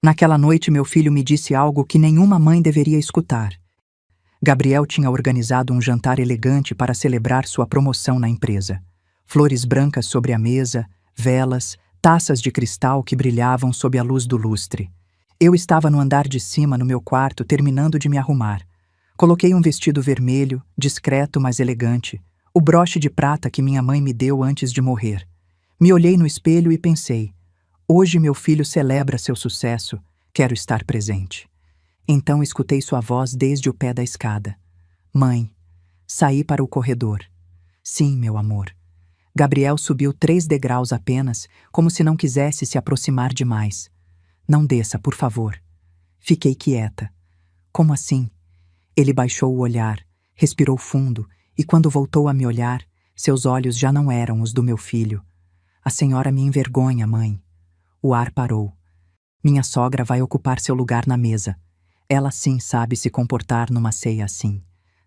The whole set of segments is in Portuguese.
Naquela noite, meu filho me disse algo que nenhuma mãe deveria escutar. Gabriel tinha organizado um jantar elegante para celebrar sua promoção na empresa. Flores brancas sobre a mesa, velas, taças de cristal que brilhavam sob a luz do lustre. Eu estava no andar de cima, no meu quarto, terminando de me arrumar. Coloquei um vestido vermelho, discreto, mas elegante, o broche de prata que minha mãe me deu antes de morrer. Me olhei no espelho e pensei: hoje meu filho celebra seu sucesso, quero estar presente. Então escutei sua voz desde o pé da escada. Mãe, saí para o corredor. Sim, meu amor. Gabriel subiu 3 degraus apenas, como se não quisesse se aproximar demais. Não desça, por favor. Fiquei quieta. Como assim? Ele baixou o olhar, respirou fundo, e quando voltou a me olhar, seus olhos já não eram os do meu filho. A senhora me envergonha, mãe. O ar parou. Minha sogra vai ocupar seu lugar na mesa. Ela sim sabe se comportar numa ceia assim.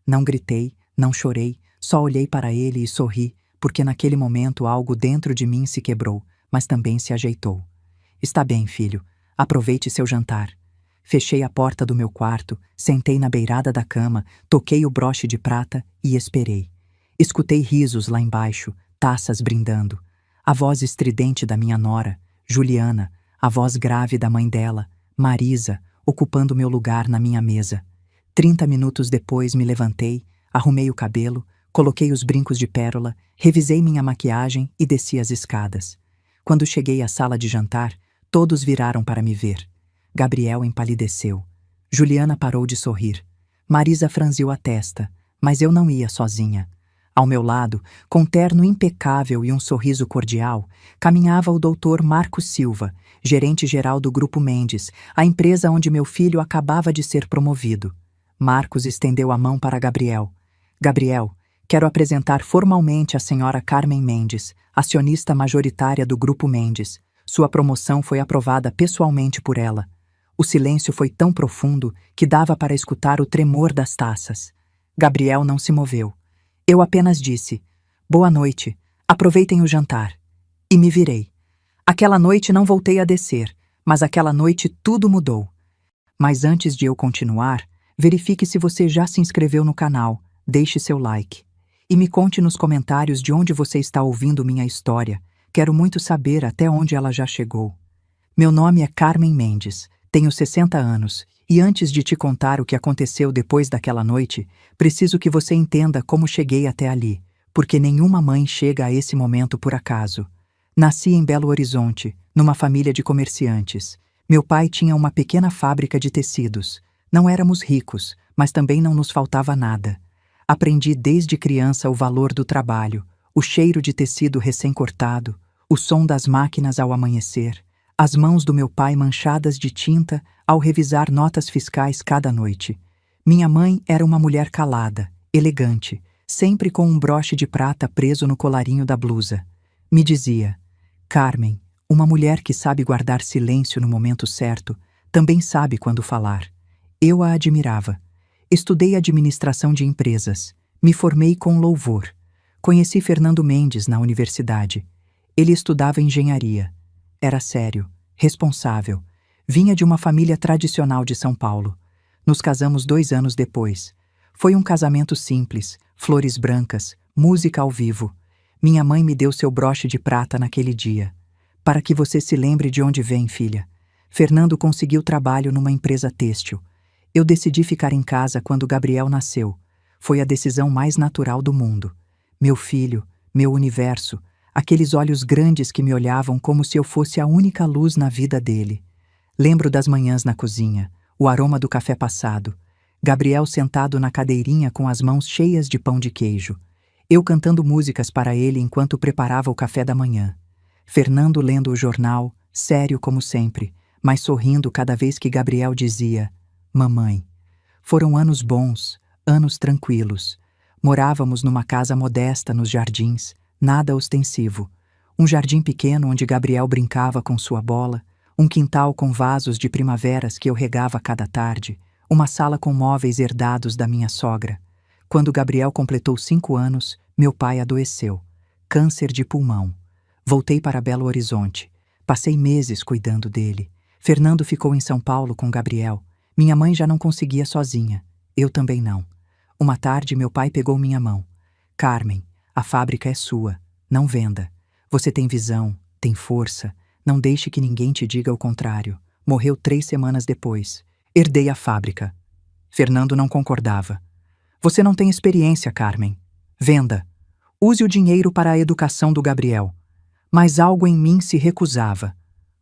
Não gritei, não chorei, só olhei para ele e sorri, porque naquele momento algo dentro de mim se quebrou, mas também se ajeitou. Está bem, filho. Aproveite seu jantar. Fechei a porta do meu quarto, sentei na beirada da cama, toquei o broche de prata e esperei. Escutei risos lá embaixo, taças brindando. A voz estridente da minha nora, Juliana, a voz grave da mãe dela, Marisa, ocupando meu lugar na minha mesa. 30 minutos depois me levantei, arrumei o cabelo, coloquei os brincos de pérola, revisei minha maquiagem e desci as escadas. Quando cheguei à sala de jantar, todos viraram para me ver. Gabriel empalideceu. Juliana parou de sorrir. Marisa franziu a testa, mas eu não ia sozinha. Ao meu lado, com terno impecável e um sorriso cordial, caminhava o doutor Marcos Silva, gerente-geral do Grupo Mendes, a empresa onde meu filho acabava de ser promovido. Marcos estendeu a mão para Gabriel. Gabriel, quero apresentar formalmente a senhora Carmen Mendes, acionista majoritária do Grupo Mendes. Sua promoção foi aprovada pessoalmente por ela. O silêncio foi tão profundo que dava para escutar o tremor das taças. Gabriel não se moveu. Eu apenas disse: boa noite, aproveitem o jantar. E me virei. Aquela noite não voltei a descer, mas aquela noite tudo mudou. Mas antes de eu continuar, verifique se você já se inscreveu no canal, deixe seu like. E me conte nos comentários de onde você está ouvindo minha história. Quero muito saber até onde ela já chegou. Meu nome é Carmen Mendes, tenho 60 anos, e antes de te contar o que aconteceu depois daquela noite, preciso que você entenda como cheguei até ali, porque nenhuma mãe chega a esse momento por acaso. Nasci em Belo Horizonte, numa família de comerciantes. Meu pai tinha uma pequena fábrica de tecidos. Não éramos ricos, mas também não nos faltava nada. Aprendi desde criança o valor do trabalho, o cheiro de tecido recém-cortado, o som das máquinas ao amanhecer, as mãos do meu pai manchadas de tinta ao revisar notas fiscais cada noite. Minha mãe era uma mulher calada, elegante, sempre com um broche de prata preso no colarinho da blusa. Me dizia: Carmen, uma mulher que sabe guardar silêncio no momento certo, também sabe quando falar. Eu a admirava. Estudei administração de empresas. Me formei com louvor. Conheci Fernando Mendes na universidade. Ele estudava engenharia. Era sério, responsável. Vinha de uma família tradicional de São Paulo. Nos casamos 2 anos depois. Foi um casamento simples, flores brancas, música ao vivo. Minha mãe me deu seu broche de prata naquele dia. Para que você se lembre de onde vem, filha. Fernando conseguiu trabalho numa empresa têxtil. Eu decidi ficar em casa quando Gabriel nasceu. Foi a decisão mais natural do mundo. Meu filho, meu universo, aqueles olhos grandes que me olhavam como se eu fosse a única luz na vida dele. Lembro das manhãs na cozinha, o aroma do café passado, Gabriel sentado na cadeirinha com as mãos cheias de pão de queijo, eu cantando músicas para ele enquanto preparava o café da manhã, Fernando lendo o jornal, sério como sempre, mas sorrindo cada vez que Gabriel dizia: mamãe. Foram anos bons, anos tranquilos. Morávamos numa casa modesta nos jardins, nada ostensivo. Um jardim pequeno onde Gabriel brincava com sua bola, um quintal com vasos de primaveras que eu regava cada tarde, uma sala com móveis herdados da minha sogra. Quando Gabriel completou 5 anos, meu pai adoeceu. Câncer de pulmão. Voltei para Belo Horizonte. Passei meses cuidando dele. Fernando ficou em São Paulo com Gabriel. Minha mãe já não conseguia sozinha. Eu também não. Uma tarde, meu pai pegou minha mão. Carmen, a fábrica é sua. Não venda. Você tem visão, tem força. Não deixe que ninguém te diga o contrário. Morreu 3 semanas depois. Herdei a fábrica. Fernando não concordava. Você não tem experiência, Carmen. Venda. Use o dinheiro para a educação do Gabriel. Mas algo em mim se recusava.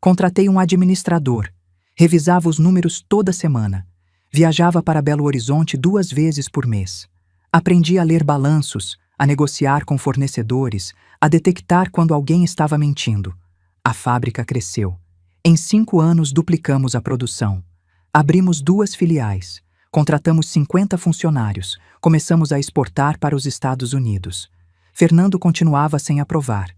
Contratei um administrador. Revisava os números toda semana. Viajava para Belo Horizonte 2 vezes por mês. Aprendi a ler balanços, a negociar com fornecedores, a detectar quando alguém estava mentindo. A fábrica cresceu. Em 5 anos duplicamos a produção. Abrimos 2 filiais. Contratamos 50 funcionários. Começamos a exportar para os Estados Unidos. Fernando continuava sem aprovar.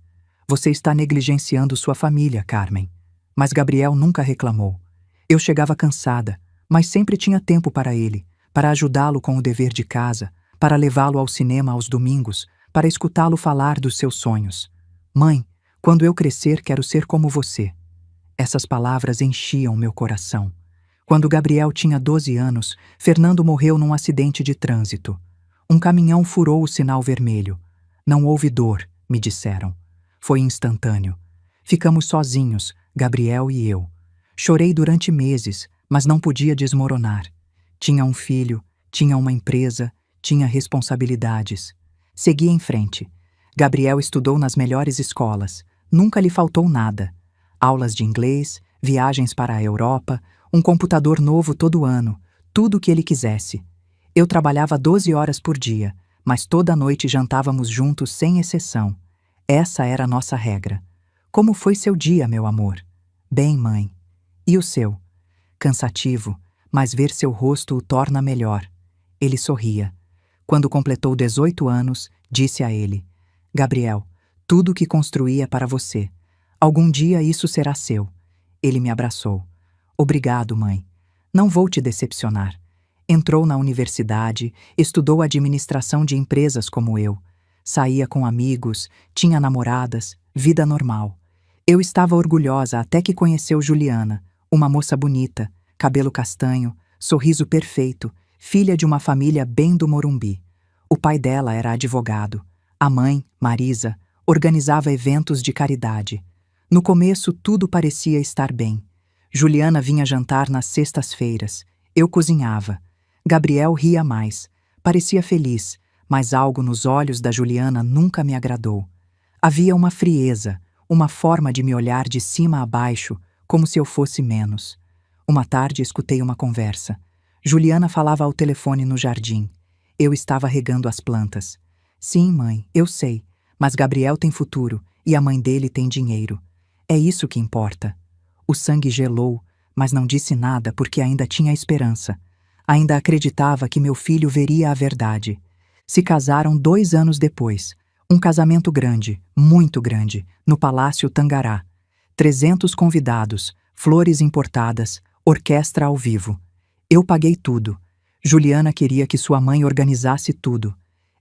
Você está negligenciando sua família, Carmen. Mas Gabriel nunca reclamou. Eu chegava cansada, mas sempre tinha tempo para ele, para ajudá-lo com o dever de casa, para levá-lo ao cinema aos domingos, para escutá-lo falar dos seus sonhos. Mãe, quando eu crescer quero ser como você. Essas palavras enchiam meu coração. Quando Gabriel tinha 12 anos, Fernando morreu num acidente de trânsito. Um caminhão furou o sinal vermelho. Não houve dor, me disseram. Foi instantâneo. Ficamos sozinhos, Gabriel e eu. Chorei durante meses, mas não podia desmoronar. Tinha um filho, tinha uma empresa, tinha responsabilidades. Segui em frente. Gabriel estudou nas melhores escolas. Nunca lhe faltou nada. Aulas de inglês, viagens para a Europa, um computador novo todo ano, tudo o que ele quisesse. Eu trabalhava 12 horas por dia, mas toda noite jantávamos juntos sem exceção. Essa era a nossa regra. Como foi seu dia, meu amor? Bem, mãe. E o seu? Cansativo, mas ver seu rosto o torna melhor. Ele sorria. Quando completou 18 anos, disse a ele: Gabriel, tudo o que construí é para você. Algum dia isso será seu. Ele me abraçou. Obrigado, mãe. Não vou te decepcionar. Entrou na universidade, estudou administração de empresas como eu. Saía com amigos, tinha namoradas, vida normal. Eu estava orgulhosa até que conheceu Juliana, uma moça bonita, cabelo castanho, sorriso perfeito, filha de uma família bem do Morumbi. O pai dela era advogado. A mãe, Marisa, organizava eventos de caridade. No começo, tudo parecia estar bem. Juliana vinha jantar nas sextas-feiras. Eu cozinhava. Gabriel ria mais. Parecia feliz, mas algo nos olhos da Juliana nunca me agradou. Havia uma frieza, uma forma de me olhar de cima a baixo, como se eu fosse menos. Uma tarde escutei uma conversa. Juliana falava ao telefone no jardim. Eu estava regando as plantas. Sim, mãe, eu sei, mas Gabriel tem futuro e a mãe dele tem dinheiro. É isso que importa. O sangue gelou, mas não disse nada porque ainda tinha esperança. Ainda acreditava que meu filho veria a verdade. Se casaram 2 anos depois. Um casamento grande, muito grande, no Palácio Tangará. 300 convidados, flores importadas, orquestra ao vivo. Eu paguei tudo. Juliana queria que sua mãe organizasse tudo.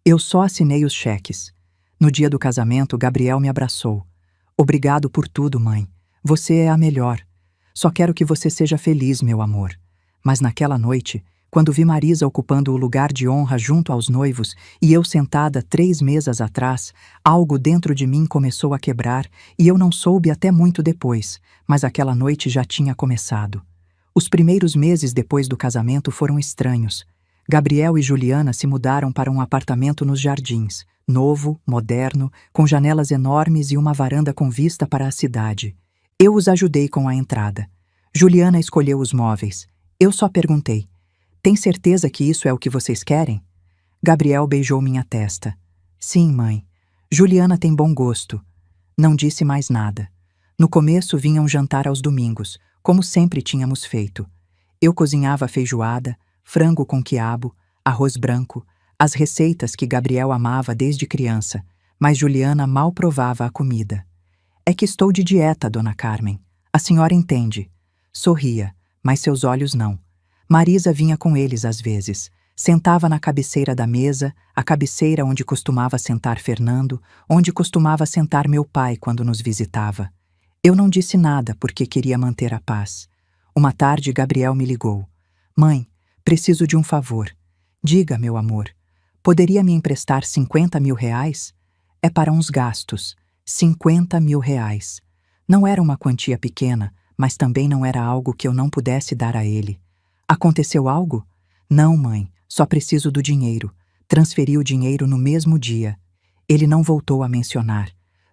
Eu só assinei os cheques. No dia do casamento, Gabriel me abraçou. Obrigado por tudo, mãe. Você é a melhor. Só quero que você seja feliz, meu amor. Mas naquela noite, quando vi Marisa ocupando o lugar de honra junto aos noivos e eu sentada 3 mesas atrás, algo dentro de mim começou a quebrar e eu não soube até muito depois, mas aquela noite já tinha começado. Os primeiros meses depois do casamento foram estranhos. Gabriel e Juliana se mudaram para um apartamento nos Jardins, novo, moderno, com janelas enormes e uma varanda com vista para a cidade. Eu os ajudei com a entrada. Juliana escolheu os móveis. Eu só perguntei: tem certeza que isso é o que vocês querem? Gabriel beijou minha testa. Sim, mãe. Juliana tem bom gosto. Não disse mais nada. No começo vinham jantar aos domingos, como sempre tínhamos feito. Eu cozinhava feijoada, frango com quiabo, arroz branco, as receitas que Gabriel amava desde criança, mas Juliana mal provava a comida. É que estou de dieta, dona Carmen. A senhora entende. Sorria, mas seus olhos não. Marisa vinha com eles às vezes. Sentava na cabeceira da mesa, a cabeceira onde costumava sentar Fernando, onde costumava sentar meu pai quando nos visitava. Eu não disse nada porque queria manter a paz. Uma tarde, Gabriel me ligou. Mãe, preciso de um favor. Diga, meu amor. Poderia me emprestar 50 mil reais? É para uns gastos. 50 mil reais. Não era uma quantia pequena, mas também não era algo que eu não pudesse dar a ele. Aconteceu algo? Não, mãe, só preciso do dinheiro. Transferi o dinheiro no mesmo dia. Ele não voltou a mencionar.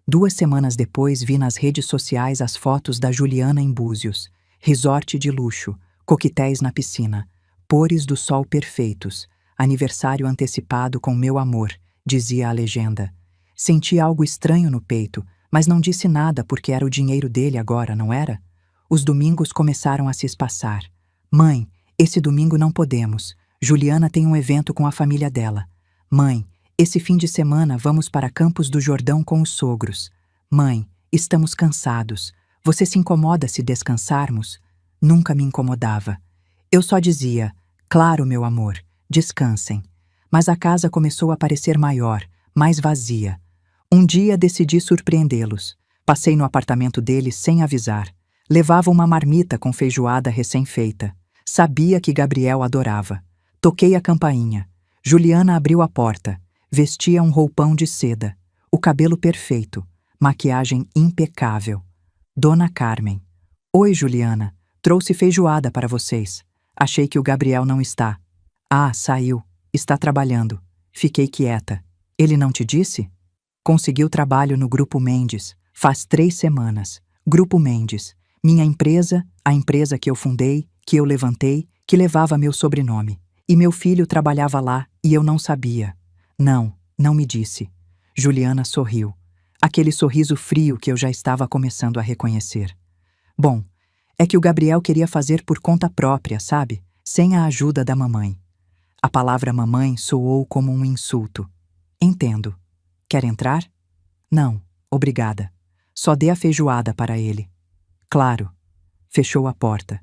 2 semanas depois vi nas redes sociais as fotos da Juliana em Búzios. Resort de luxo, coquetéis na piscina, pôres do sol perfeitos, aniversário antecipado com meu amor, dizia a legenda. Senti algo estranho no peito, mas não disse nada porque era o dinheiro dele agora, não era? Os domingos começaram a se espaçar. Mãe, esse domingo não podemos. Juliana tem um evento com a família dela. Mãe, esse fim de semana vamos para Campos do Jordão com os sogros. Mãe, estamos cansados. Você se incomoda se descansarmos? Nunca me incomodava. Eu só dizia, claro, meu amor, descansem. Mas a casa começou a parecer maior, mais vazia. Um dia decidi surpreendê-los. Passei no apartamento deles sem avisar. Levava uma marmita com feijoada recém-feita. Sabia que Gabriel adorava. Toquei a campainha. Juliana abriu a porta. Vestia um roupão de seda. O cabelo perfeito. Maquiagem impecável. Dona Carmen. Oi, Juliana. Trouxe feijoada para vocês. Achei que o Gabriel não está. Ah, saiu. Está trabalhando. Fiquei quieta. Ele não te disse? Conseguiu trabalho no Grupo Mendes. Faz 3 semanas. Grupo Mendes. Minha empresa, a empresa que eu fundei, que eu levantei, que levava meu sobrenome. E meu filho trabalhava lá e eu não sabia. Não, não me disse. Juliana sorriu. Aquele sorriso frio que eu já estava começando a reconhecer. Bom, é que o Gabriel queria fazer por conta própria, sabe? Sem a ajuda da mamãe. A palavra mamãe soou como um insulto. Entendo. Quer entrar? Não, obrigada. Só dê a feijoada para ele. Claro. Fechou a porta.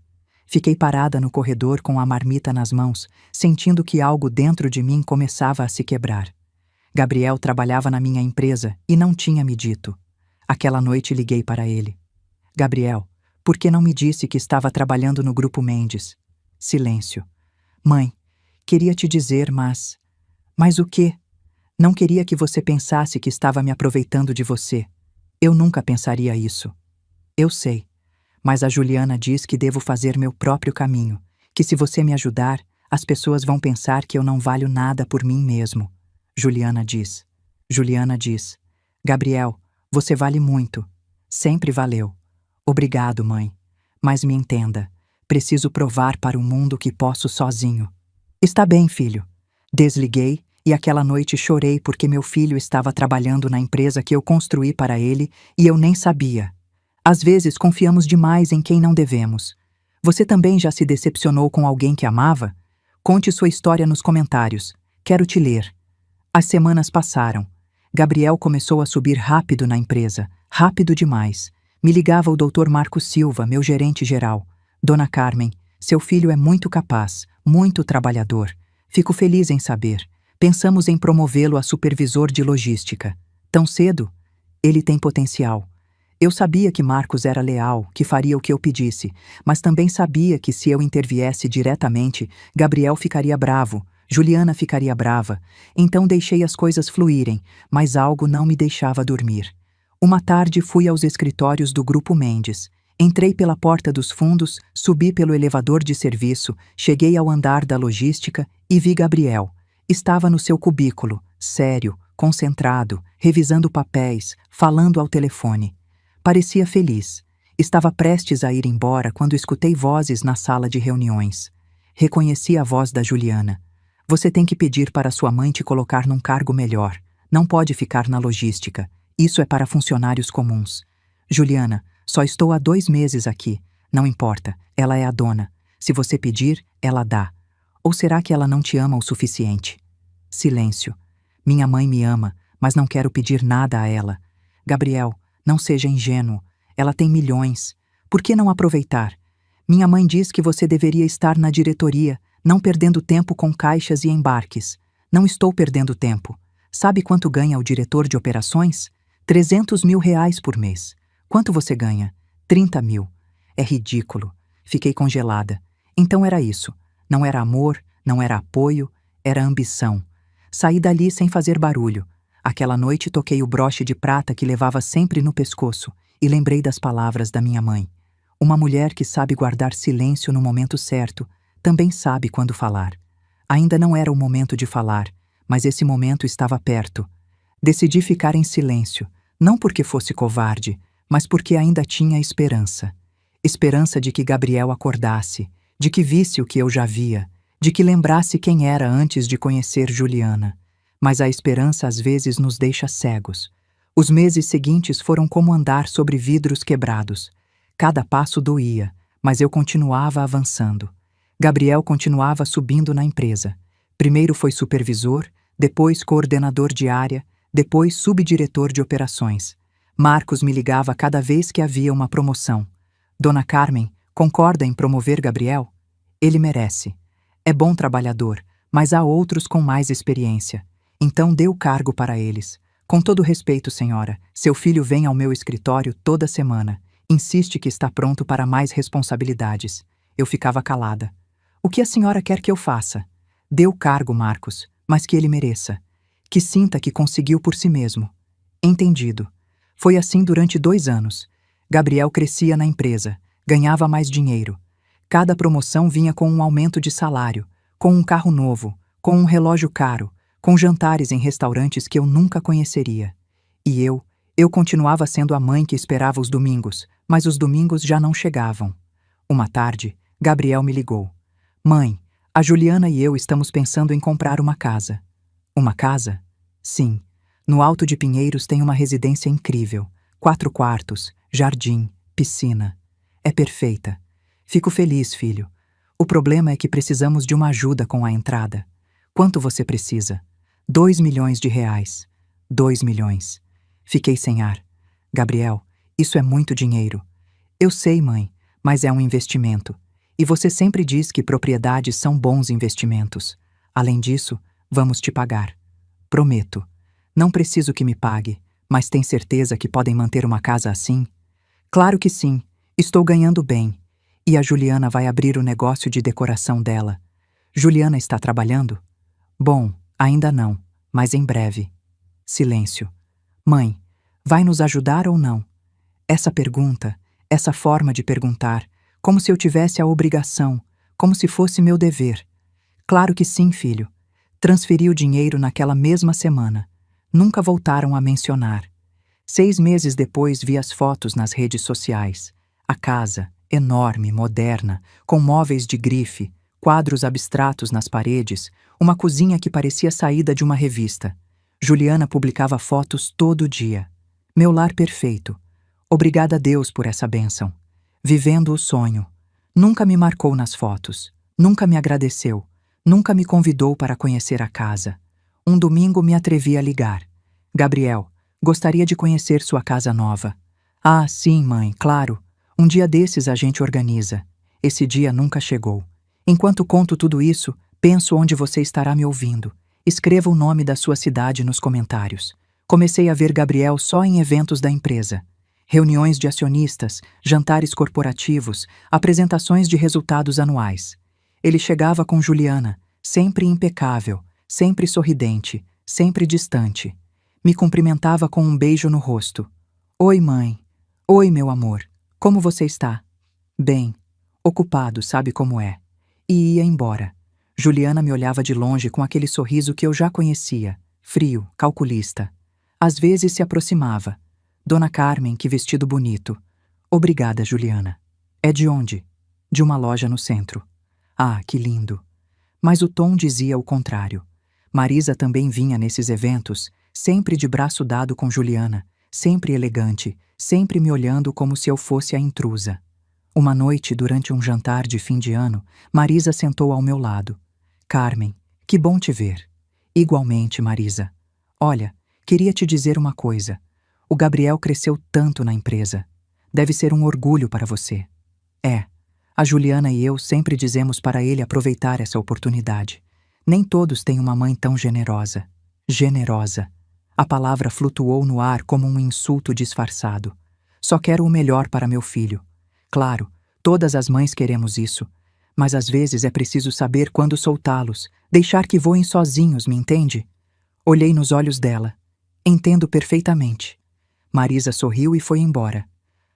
Fiquei parada no corredor com a marmita nas mãos, sentindo que algo dentro de mim começava a se quebrar. Gabriel trabalhava na minha empresa e não tinha me dito. Aquela noite liguei para ele. Gabriel, por que não me disse que estava trabalhando no Grupo Mendes? Silêncio. Mãe, queria te dizer, mas... Mas o quê? Não queria que você pensasse que estava me aproveitando de você. Eu nunca pensaria isso. Eu sei. Mas a Juliana diz que devo fazer meu próprio caminho, que se você me ajudar, as pessoas vão pensar que eu não valho nada por mim mesmo. Juliana diz. Juliana diz. Gabriel, você vale muito. Sempre valeu. Obrigado, mãe. Mas me entenda. Preciso provar para o mundo que posso sozinho. Está bem, filho. Desliguei e aquela noite chorei porque meu filho estava trabalhando na empresa que eu construí para ele e eu nem sabia. Às vezes confiamos demais em quem não devemos. Você também já se decepcionou com alguém que amava? Conte sua história nos comentários. Quero te ler. As semanas passaram. Gabriel começou a subir rápido na empresa. Rápido demais. Me ligava o Dr. Marcos Silva, meu gerente geral. Dona Carmen, seu filho é muito capaz, muito trabalhador. Fico feliz em saber. Pensamos em promovê-lo a supervisor de logística. Tão cedo? Ele tem potencial. Eu sabia que Marcos era leal, que faria o que eu pedisse, mas também sabia que se eu interviesse diretamente, Gabriel ficaria bravo, Juliana ficaria brava. Então deixei as coisas fluírem, mas algo não me deixava dormir. Uma tarde fui aos escritórios do Grupo Mendes. Entrei pela porta dos fundos, subi pelo elevador de serviço, cheguei ao andar da logística e vi Gabriel. Estava no seu cubículo, sério, concentrado, revisando papéis, falando ao telefone. Parecia feliz. Estava prestes a ir embora quando escutei vozes na sala de reuniões. Reconheci a voz da Juliana. Você tem que pedir para sua mãe te colocar num cargo melhor. Não pode ficar na logística. Isso é para funcionários comuns. Juliana, só estou há 2 meses aqui. Não importa, ela é a dona. Se você pedir, ela dá. Ou será que ela não te ama o suficiente? Silêncio. Minha mãe me ama, mas não quero pedir nada a ela. Gabriel, não seja ingênuo. Ela tem milhões. Por que não aproveitar? Minha mãe diz que você deveria estar na diretoria, não perdendo tempo com caixas e embarques. Não estou perdendo tempo. Sabe quanto ganha o diretor de operações? 300 mil reais por mês. Quanto você ganha? 30 mil. É ridículo. Fiquei congelada. Então era isso. Não era amor, não era apoio, era ambição. Saí dali sem fazer barulho. Aquela noite toquei o broche de prata que levava sempre no pescoço e lembrei das palavras da minha mãe. Uma mulher que sabe guardar silêncio no momento certo, também sabe quando falar. Ainda não era o momento de falar, mas esse momento estava perto. Decidi ficar em silêncio, não porque fosse covarde, mas porque ainda tinha esperança. Esperança de que Gabriel acordasse, de que visse o que eu já via, de que lembrasse quem era antes de conhecer Juliana. Mas a esperança às vezes nos deixa cegos. Os meses seguintes foram como andar sobre vidros quebrados. Cada passo doía, mas eu continuava avançando. Gabriel continuava subindo na empresa. Primeiro foi supervisor, depois coordenador de área, depois subdiretor de operações. Marcos me ligava cada vez que havia uma promoção. Dona Carmen, concorda em promover Gabriel? Ele merece. É bom trabalhador, mas há outros com mais experiência. Então dê o cargo para eles. Com todo respeito, senhora, seu filho vem ao meu escritório toda semana. Insiste que está pronto para mais responsabilidades. Eu ficava calada. O que a senhora quer que eu faça? Dê o cargo, Marcos, mas que ele mereça. Que sinta que conseguiu por si mesmo. Entendido. Foi assim durante 2 anos. Gabriel crescia na empresa, ganhava mais dinheiro. Cada promoção vinha com um aumento de salário, com um carro novo, com um relógio caro, com jantares em restaurantes que eu nunca conheceria. E eu continuava sendo a mãe que esperava os domingos, mas os domingos já não chegavam. Uma tarde, Gabriel me ligou. Mãe, a Juliana e eu estamos pensando em comprar uma casa. Uma casa? Sim. No Alto de Pinheiros tem uma residência incrível. 4 quartos, jardim, piscina. É perfeita. Fico feliz, filho. O problema é que precisamos de uma ajuda com a entrada. Quanto você precisa? 2 milhões de reais. 2 milhões. Fiquei sem ar. Gabriel, isso é muito dinheiro. Eu sei, mãe, mas é um investimento. E você sempre diz que propriedades são bons investimentos. Além disso, vamos te pagar. Prometo. Não preciso que me pague, mas tem certeza que podem manter uma casa assim? Claro que sim. Estou ganhando bem. E a Juliana vai abrir o negócio de decoração dela. Juliana está trabalhando? Bom, ainda não, mas em breve. Silêncio. Mãe, vai nos ajudar ou não? Essa pergunta, essa forma de perguntar, como se eu tivesse a obrigação, como se fosse meu dever. Claro que sim, filho. Transferi o dinheiro naquela mesma semana. Nunca voltaram a mencionar. 6 meses depois vi as fotos nas redes sociais. A casa, enorme, moderna, com móveis de grife, quadros abstratos nas paredes, uma cozinha que parecia saída de uma revista. Juliana publicava fotos todo dia. Meu lar perfeito. Obrigada a Deus por essa bênção. Vivendo o sonho. Nunca me marcou nas fotos. Nunca me agradeceu. Nunca me convidou para conhecer a casa. Um domingo me atrevi a ligar. Gabriel, gostaria de conhecer sua casa nova. Ah, sim, mãe, claro. Um dia desses a gente organiza. Esse dia nunca chegou. Enquanto conto tudo isso, penso onde você estará me ouvindo. Escreva o nome da sua cidade nos comentários. Comecei a ver Gabriel só em eventos da empresa. Reuniões de acionistas, jantares corporativos, apresentações de resultados anuais. Ele chegava com Juliana, sempre impecável, sempre sorridente, sempre distante. Me cumprimentava com um beijo no rosto. Oi, mãe. Oi, meu amor. Como você está? Bem. Ocupado, sabe como é. E ia embora. Juliana me olhava de longe com aquele sorriso que eu já conhecia, frio, calculista. Às vezes se aproximava. Dona Carmen, que vestido bonito. Obrigada, Juliana. É de onde? De uma loja no centro. Ah, que lindo. Mas o tom dizia o contrário. Marisa também vinha nesses eventos, sempre de braço dado com Juliana, sempre elegante, sempre me olhando como se eu fosse a intrusa. Uma noite, durante um jantar de fim de ano, Marisa sentou ao meu lado. Carmen, que bom te ver. Igualmente, Marisa. Olha, queria te dizer uma coisa. O Gabriel cresceu tanto na empresa. Deve ser um orgulho para você. É. A Juliana e eu sempre dizemos para ele aproveitar essa oportunidade. Nem todos têm uma mãe tão generosa. Generosa. A palavra flutuou no ar como um insulto disfarçado. Só quero o melhor para meu filho. Claro, Todas as mães queremos isso, mas às vezes é preciso saber quando soltá-los, deixar que voem sozinhos, me entende? Olhei nos olhos dela. Entendo perfeitamente. Marisa sorriu e foi embora.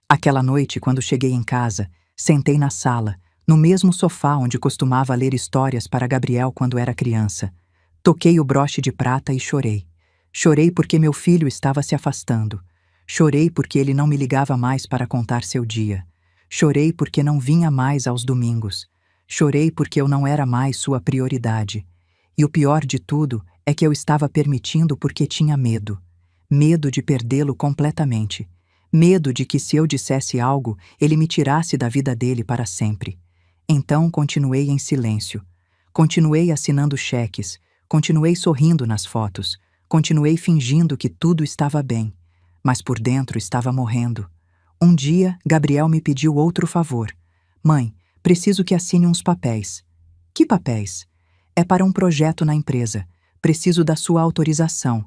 Aquela noite, quando cheguei em casa, sentei na sala, no mesmo sofá onde costumava ler histórias para Gabriel quando era criança. Toquei o broche de prata e chorei. Chorei porque meu filho estava se afastando. Chorei porque ele não me ligava mais para contar seu dia. Chorei porque não vinha mais aos domingos. Chorei porque eu não era mais sua prioridade. E o pior de tudo é que eu estava permitindo porque tinha medo. Medo de perdê-lo completamente. Medo de que se eu dissesse algo, ele me tirasse da vida dele para sempre. Então continuei em silêncio. Continuei assinando cheques. Continuei sorrindo nas fotos. Continuei fingindo que tudo estava bem. Mas por dentro estava morrendo. Um dia, Gabriel me pediu outro favor. Mãe, preciso que assine uns papéis. Que papéis? É para um projeto na empresa. Preciso da sua autorização.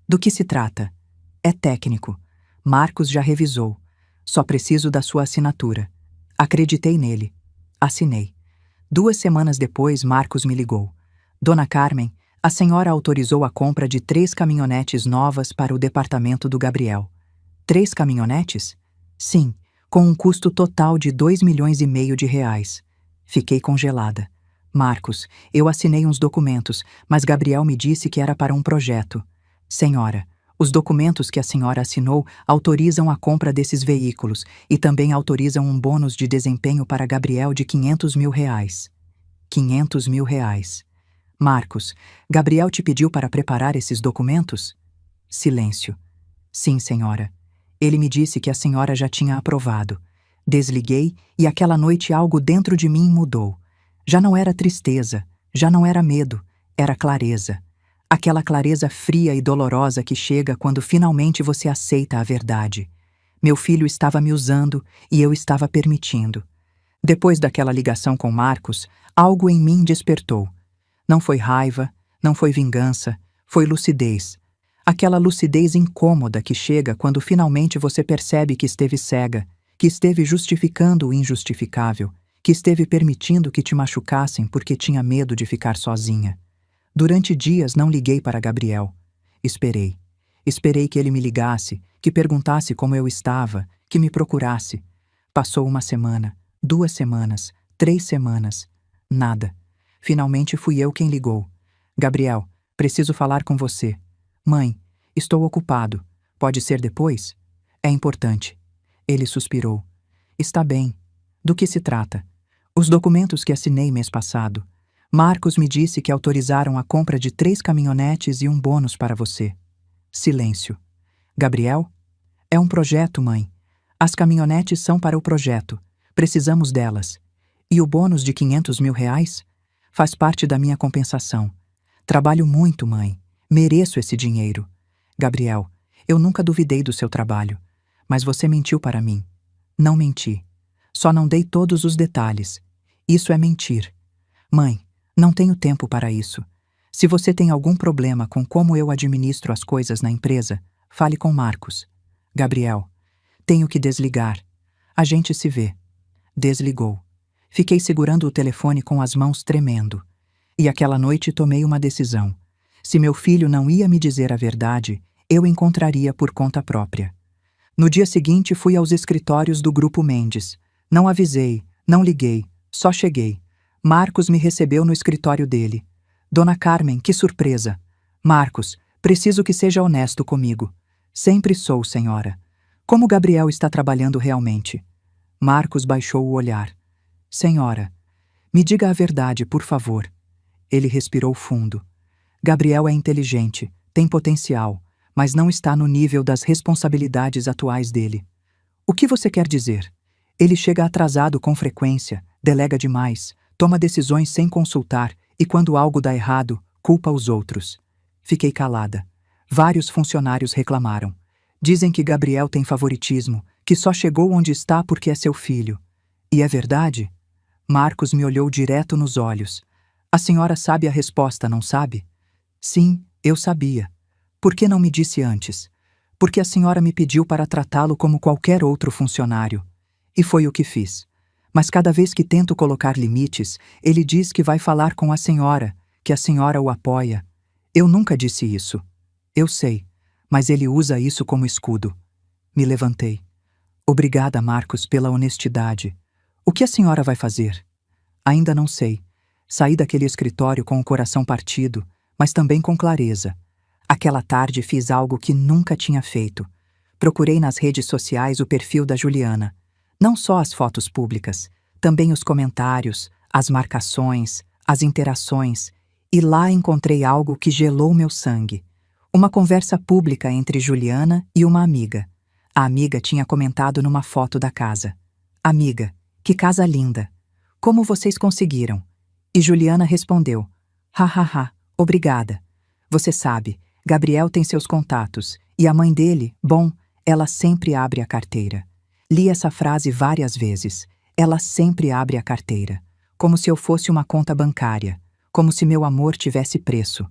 Do que se trata? É técnico. Marcos já revisou. Só preciso da sua assinatura. Acreditei nele. Assinei. 2 semanas depois, Marcos me ligou. Dona Carmen, a senhora autorizou a compra de 3 caminhonetes novas para o departamento do Gabriel. 3 caminhonetes? Sim, com um custo total de 2,5 milhões de reais. Fiquei congelada. Marcos, eu assinei uns documentos, mas Gabriel me disse que era para um projeto. Senhora, os documentos que a senhora assinou autorizam a compra desses veículos e também autorizam um bônus de desempenho para Gabriel de 500 mil reais. 500 mil reais. Marcos, Gabriel te pediu para preparar esses documentos? Silêncio. Sim, senhora. Ele me disse que a senhora já tinha aprovado. Desliguei e aquela noite algo dentro de mim mudou. Já não era tristeza, já não era medo, era clareza. Aquela clareza fria e dolorosa que chega quando finalmente você aceita a verdade. Meu filho estava me usando e eu estava permitindo. Depois daquela ligação com Marcos, algo em mim despertou. Não foi raiva, não foi vingança, foi lucidez. Aquela lucidez incômoda que chega quando finalmente você percebe que esteve cega, que esteve justificando o injustificável, que esteve permitindo que te machucassem porque tinha medo de ficar sozinha. Durante dias não liguei para Gabriel. Esperei. Esperei que ele me ligasse, que perguntasse como eu estava, que me procurasse. Passou 1 semana, 2 semanas, 3 semanas. Nada. Finalmente fui eu quem ligou. Gabriel, preciso falar com você. Mãe, estou ocupado. Pode ser depois? É importante. Ele suspirou. Está bem. Do que se trata? Os documentos que assinei mês passado. Marcos me disse que autorizaram a compra de 3 caminhonetes e um bônus para você. Silêncio. Gabriel? É um projeto, mãe. As caminhonetes são para o projeto. Precisamos delas. E o bônus de 500 mil reais? Faz parte da minha compensação. Trabalho muito, mãe. Mereço esse dinheiro. Gabriel, eu nunca duvidei do seu trabalho. Mas você mentiu para mim. Não menti. Só não dei todos os detalhes. Isso é mentir. Mãe, não tenho tempo para isso. Se você tem algum problema com como eu administro as coisas na empresa, fale com Marcos. Gabriel, tenho que desligar. A gente se vê. Desligou. Fiquei segurando o telefone com as mãos tremendo. E aquela noite tomei uma decisão. Se meu filho não ia me dizer a verdade, eu encontraria por conta própria. No dia seguinte fui aos escritórios do Grupo Mendes. Não avisei, não liguei, só cheguei. Marcos me recebeu no escritório dele. Dona Carmen, que surpresa! Marcos, preciso que seja honesto comigo. Sempre sou, senhora. Como Gabriel está trabalhando realmente? Marcos baixou o olhar. Senhora, me diga a verdade, por favor. Ele respirou fundo. Gabriel é inteligente, tem potencial, mas não está no nível das responsabilidades atuais dele. O que você quer dizer? Ele chega atrasado com frequência, delega demais, toma decisões sem consultar e, quando algo dá errado, culpa os outros. Fiquei calada. Vários funcionários reclamaram. Dizem que Gabriel tem favoritismo, que só chegou onde está porque é seu filho. E é verdade? Marcos me olhou direto nos olhos. A senhora sabe a resposta, não sabe? Sim, eu sabia. Por que não me disse antes? Porque a senhora me pediu para tratá-lo como qualquer outro funcionário. E foi o que fiz. Mas cada vez que tento colocar limites, ele diz que vai falar com a senhora, que a senhora o apoia. Eu nunca disse isso. Eu sei, mas ele usa isso como escudo. Me levantei. Obrigada, Marcos, pela honestidade. O que a senhora vai fazer? Ainda não sei. Saí daquele escritório com o coração partido, mas também com clareza. Aquela tarde fiz algo que nunca tinha feito. Procurei nas redes sociais o perfil da Juliana. Não só as fotos públicas, também os comentários, as marcações, as interações, e lá encontrei algo que gelou meu sangue. Uma conversa pública entre Juliana e uma amiga. A amiga tinha comentado numa foto da casa. Amiga, que casa linda! Como vocês conseguiram? E Juliana respondeu, hahaha, obrigada. Você sabe, Gabriel tem seus contatos, e a mãe dele, bom, ela sempre abre a carteira. Li essa frase várias vezes. Ela sempre abre a carteira. Como se eu fosse uma conta bancária. Como se meu amor tivesse preço.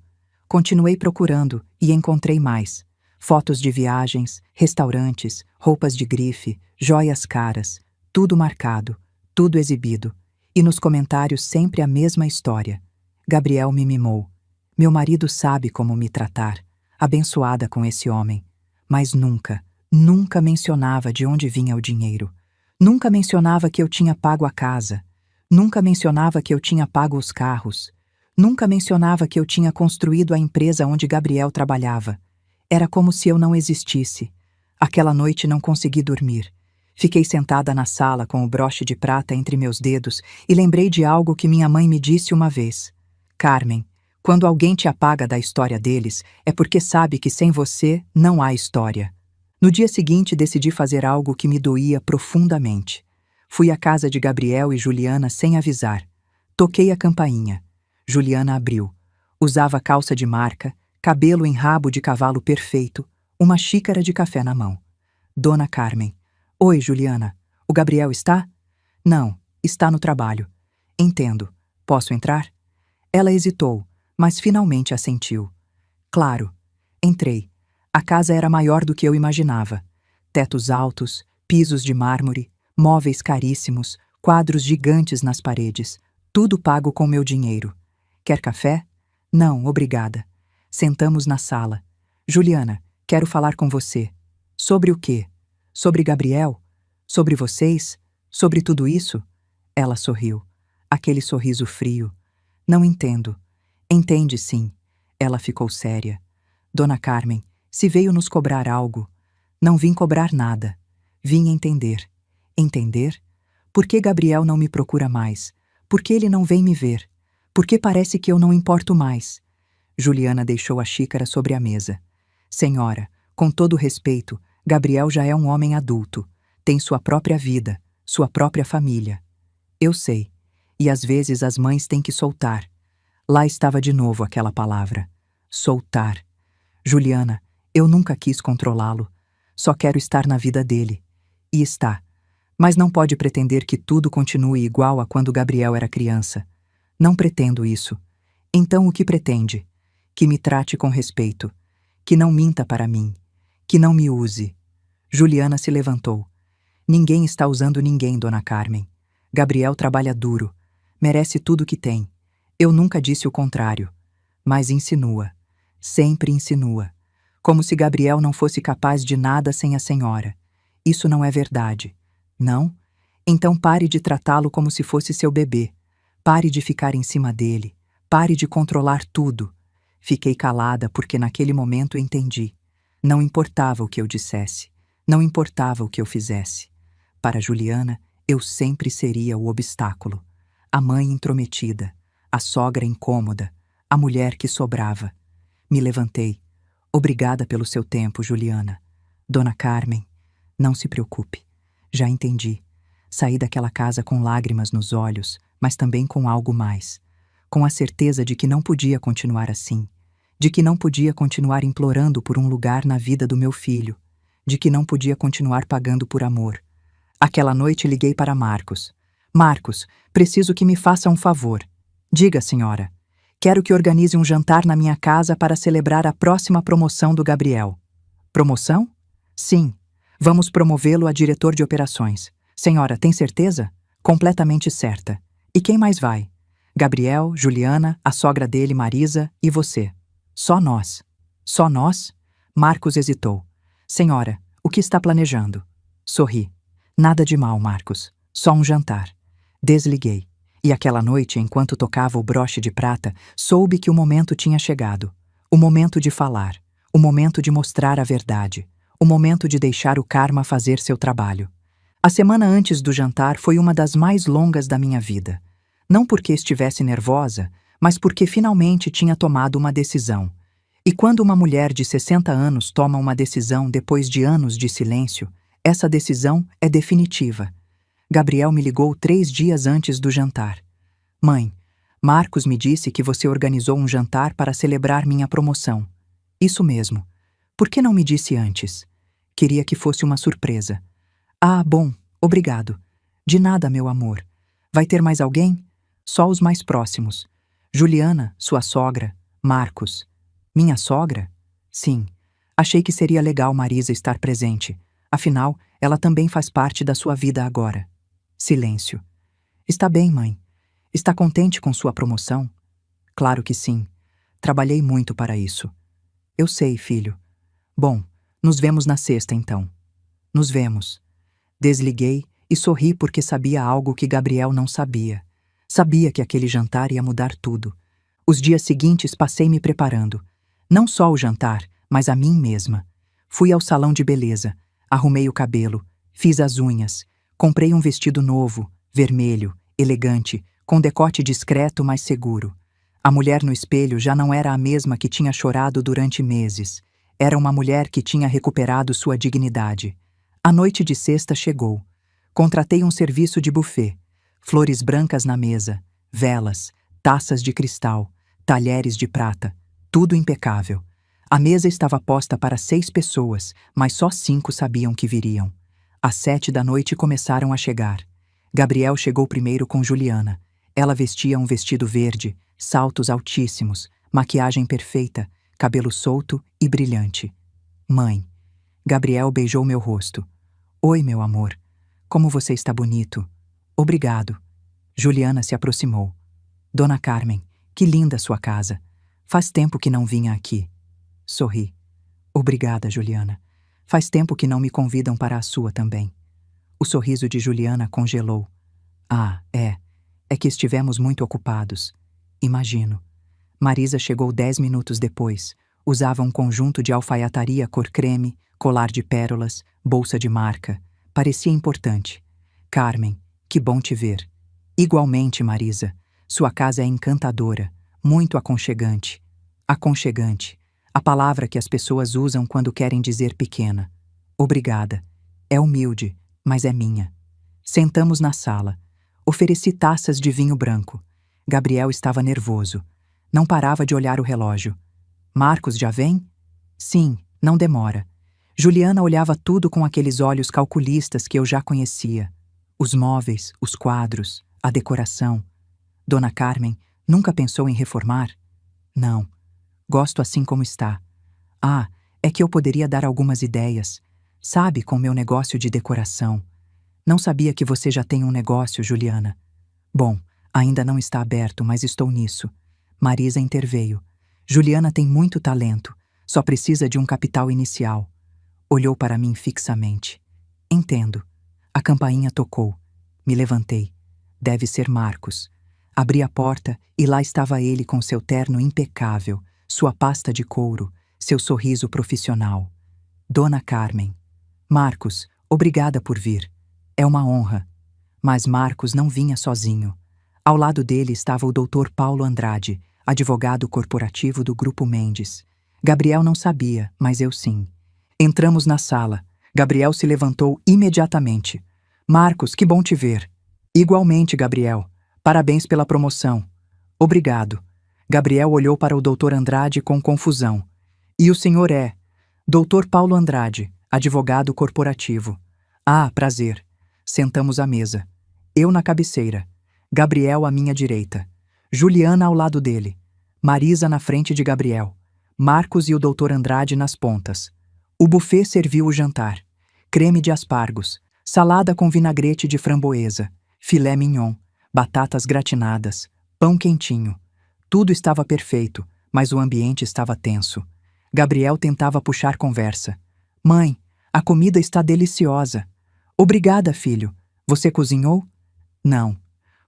Continuei procurando e encontrei mais. Fotos de viagens, restaurantes, roupas de grife, joias caras. Tudo marcado, tudo exibido. E nos comentários sempre a mesma história. Gabriel me mimou. Meu marido sabe como me tratar. Abençoada com esse homem. Mas nunca mencionava de onde vinha o dinheiro. Nunca mencionava que eu tinha pago a casa. Nunca mencionava que eu tinha pago os carros. Nunca mencionava que eu tinha construído a empresa onde Gabriel trabalhava. Era como se eu não existisse. Aquela noite não consegui dormir. Fiquei sentada na sala com o broche de prata entre meus dedos e lembrei de algo que minha mãe me disse uma vez. Carmen, quando alguém te apaga da história deles, é porque sabe que sem você não há história. No dia seguinte, decidi fazer algo que me doía profundamente. Fui à casa de Gabriel e Juliana sem avisar. Toquei a campainha. Juliana abriu. Usava calça de marca, cabelo em rabo de cavalo perfeito, uma xícara de café na mão. Dona Carmen. Oi, Juliana. O Gabriel está? Não, está no trabalho. Entendo. Posso entrar? Ela hesitou, mas finalmente assentiu. Claro. Entrei. A casa era maior do que eu imaginava. Tetos altos, pisos de mármore, móveis caríssimos, quadros gigantes nas paredes. Tudo pago com meu dinheiro. Quer café? Não, obrigada. Sentamos na sala. Juliana, quero falar com você. Sobre o quê? Sobre Gabriel? Sobre vocês? Sobre tudo isso? Ela sorriu. Aquele sorriso frio. Não entendo. Entende, sim. Ela ficou séria. Dona Carmen, se veio nos cobrar algo, não vim cobrar nada. Vim entender. Entender? Por que Gabriel não me procura mais? Por que ele não vem me ver? Por que parece que eu não importo mais? Juliana deixou a xícara sobre a mesa. Senhora, com todo respeito, Gabriel já é um homem adulto. Tem sua própria vida, sua própria família. Eu sei. E às vezes as mães têm que soltar. Lá estava de novo aquela palavra. Soltar. Juliana, eu nunca quis controlá-lo. Só quero estar na vida dele. E está. Mas não pode pretender que tudo continue igual a quando Gabriel era criança. Não pretendo isso. Então o que pretende? Que me trate com respeito. Que não minta para mim. Que não me use. Juliana se levantou. Ninguém está usando ninguém, Dona Carmen. Gabriel trabalha duro. Merece tudo que tem. Eu nunca disse o contrário. Mas insinua. Sempre insinua. Como se Gabriel não fosse capaz de nada sem a senhora. Isso não é verdade. Não? Então pare de tratá-lo como se fosse seu bebê. Pare de ficar em cima dele. Pare de controlar tudo. Fiquei calada porque naquele momento entendi. Não importava o que eu dissesse. Não importava o que eu fizesse. Para Juliana, eu sempre seria o obstáculo. A mãe intrometida. A sogra incômoda. A mulher que sobrava. Me levantei. Obrigada pelo seu tempo, Juliana. Dona Carmen, não se preocupe. Já entendi. Saí daquela casa com lágrimas nos olhos, mas também com algo mais. Com a certeza de que não podia continuar assim. De que não podia continuar implorando por um lugar na vida do meu filho. De que não podia continuar pagando por amor. Aquela noite liguei para Marcos. Marcos, preciso que me faça um favor. Diga, senhora. Quero que organize um jantar na minha casa para celebrar a próxima promoção do Gabriel. Promoção? Sim. Vamos promovê-lo a diretor de operações. Senhora, tem certeza? Completamente certa. E quem mais vai? Gabriel, Juliana, a sogra dele, Marisa, e você. Só nós. Só nós? Marcos hesitou. Senhora, o que está planejando? Sorri. Nada de mal, Marcos. Só um jantar. Desliguei. E aquela noite, enquanto tocava o broche de prata, soube que o momento tinha chegado. O momento de falar. O momento de mostrar a verdade. O momento de deixar o karma fazer seu trabalho. A semana antes do jantar foi uma das mais longas da minha vida. Não porque estivesse nervosa, mas porque finalmente tinha tomado uma decisão. E quando uma mulher de 60 anos toma uma decisão depois de anos de silêncio, essa decisão é definitiva. Gabriel me ligou 3 dias antes do jantar. Mãe, Marcos me disse que você organizou um jantar para celebrar minha promoção. Isso mesmo. Por que não me disse antes? Queria que fosse uma surpresa. Ah, bom, obrigado. De nada, meu amor. Vai ter mais alguém? Só os mais próximos. Juliana, sua sogra, Marcos. Minha sogra? Sim. Achei que seria legal Marisa estar presente. Afinal, ela também faz parte da sua vida agora. Silêncio. Está bem, mãe. Está contente com sua promoção? Claro que sim. Trabalhei muito para isso. Eu sei, filho. Bom, nos vemos na sexta, então. Nos vemos. Desliguei e sorri porque sabia algo que Gabriel não sabia. Sabia que aquele jantar ia mudar tudo. Os dias seguintes passei me preparando. Não só o jantar, mas a mim mesma. Fui ao salão de beleza, arrumei o cabelo, fiz as unhas, comprei um vestido novo, vermelho, elegante, com decote discreto, mas seguro. A mulher no espelho já não era a mesma que tinha chorado durante meses. Era uma mulher que tinha recuperado sua dignidade. A noite de sexta chegou. Contratei um serviço de buffet. Flores brancas na mesa, velas, taças de cristal, talheres de prata, tudo impecável. A mesa estava posta para 6 pessoas, mas só 5 sabiam que viriam. Às 7 da noite começaram a chegar. Gabriel chegou primeiro com Juliana. Ela vestia um vestido verde, saltos altíssimos, maquiagem perfeita, cabelo solto e brilhante. Mãe. Gabriel beijou meu rosto. Oi, meu amor. Como você está bonito. Obrigado. Juliana se aproximou. Dona Carmen, que linda sua casa. Faz tempo que não vinha aqui. Sorri. Obrigada, Juliana. Faz tempo que não me convidam para a sua também. O sorriso de Juliana congelou. Ah, é que estivemos muito ocupados. Imagino. Marisa chegou 10 minutos depois. Usava um conjunto de alfaiataria cor creme, colar de pérolas, bolsa de marca. Parecia importante. Carmen, que bom te ver. Igualmente, Marisa. Sua casa é encantadora, muito aconchegante. Aconchegante. A palavra que as pessoas usam quando querem dizer pequena. Obrigada. É humilde, mas é minha. Sentamos na sala. Ofereci taças de vinho branco. Gabriel estava nervoso. Não parava de olhar o relógio. Marcos já vem? Sim, não demora. Juliana olhava tudo com aqueles olhos calculistas que eu já conhecia. Os móveis, os quadros, a decoração. Dona Carmen nunca pensou em reformar? Não. Gosto assim como está. Ah, é que eu poderia dar algumas ideias. Sabe, com meu negócio de decoração. Não sabia que você já tem um negócio, Juliana. Bom, ainda não está aberto, mas estou nisso. Marisa interveio. Juliana tem muito talento, só precisa de um capital inicial. Olhou para mim fixamente. Entendo. A campainha tocou. Me levantei. Deve ser Marcos. Abri a porta e lá estava ele com seu terno impecável, sua pasta de couro, seu sorriso profissional. Dona Carmen. Marcos, obrigada por vir. É uma honra. Mas Marcos não vinha sozinho. Ao lado dele estava o Dr. Paulo Andrade, advogado corporativo do Grupo Mendes. Gabriel não sabia, mas eu sim. Entramos na sala. Gabriel se levantou imediatamente. Marcos, que bom te ver. Igualmente, Gabriel. Parabéns pela promoção. Obrigado. Gabriel olhou para o Dr. Andrade com confusão. E o senhor é? Dr. Paulo Andrade, advogado corporativo. Ah, prazer. Sentamos à mesa. Eu na cabeceira. Gabriel à minha direita. Juliana ao lado dele. Marisa na frente de Gabriel. Marcos e o Dr. Andrade nas pontas. O buffet serviu o jantar. Creme de aspargos, salada com vinagrete de framboesa, filé mignon, batatas gratinadas, pão quentinho. Tudo estava perfeito, mas o ambiente estava tenso. Gabriel tentava puxar conversa. Mãe, a comida está deliciosa. Obrigada, filho. Você cozinhou? Não.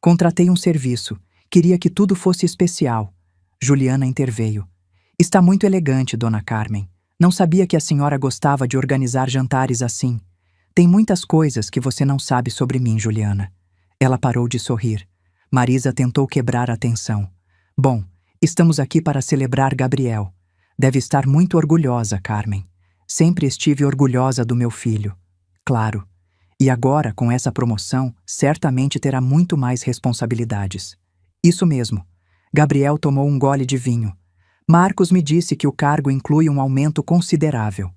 Contratei um serviço. Queria que tudo fosse especial. Juliana interveio. Está muito elegante, dona Carmen. Não sabia que a senhora gostava de organizar jantares assim. Tem muitas coisas que você não sabe sobre mim, Juliana. Ela parou de sorrir. Marisa tentou quebrar a tensão. Bom, estamos aqui para celebrar Gabriel. Deve estar muito orgulhosa, Carmen. Sempre estive orgulhosa do meu filho. Claro. E agora, com essa promoção, certamente terá muito mais responsabilidades. Isso mesmo. Gabriel tomou um gole de vinho. Marcos me disse que o cargo inclui um aumento considerável.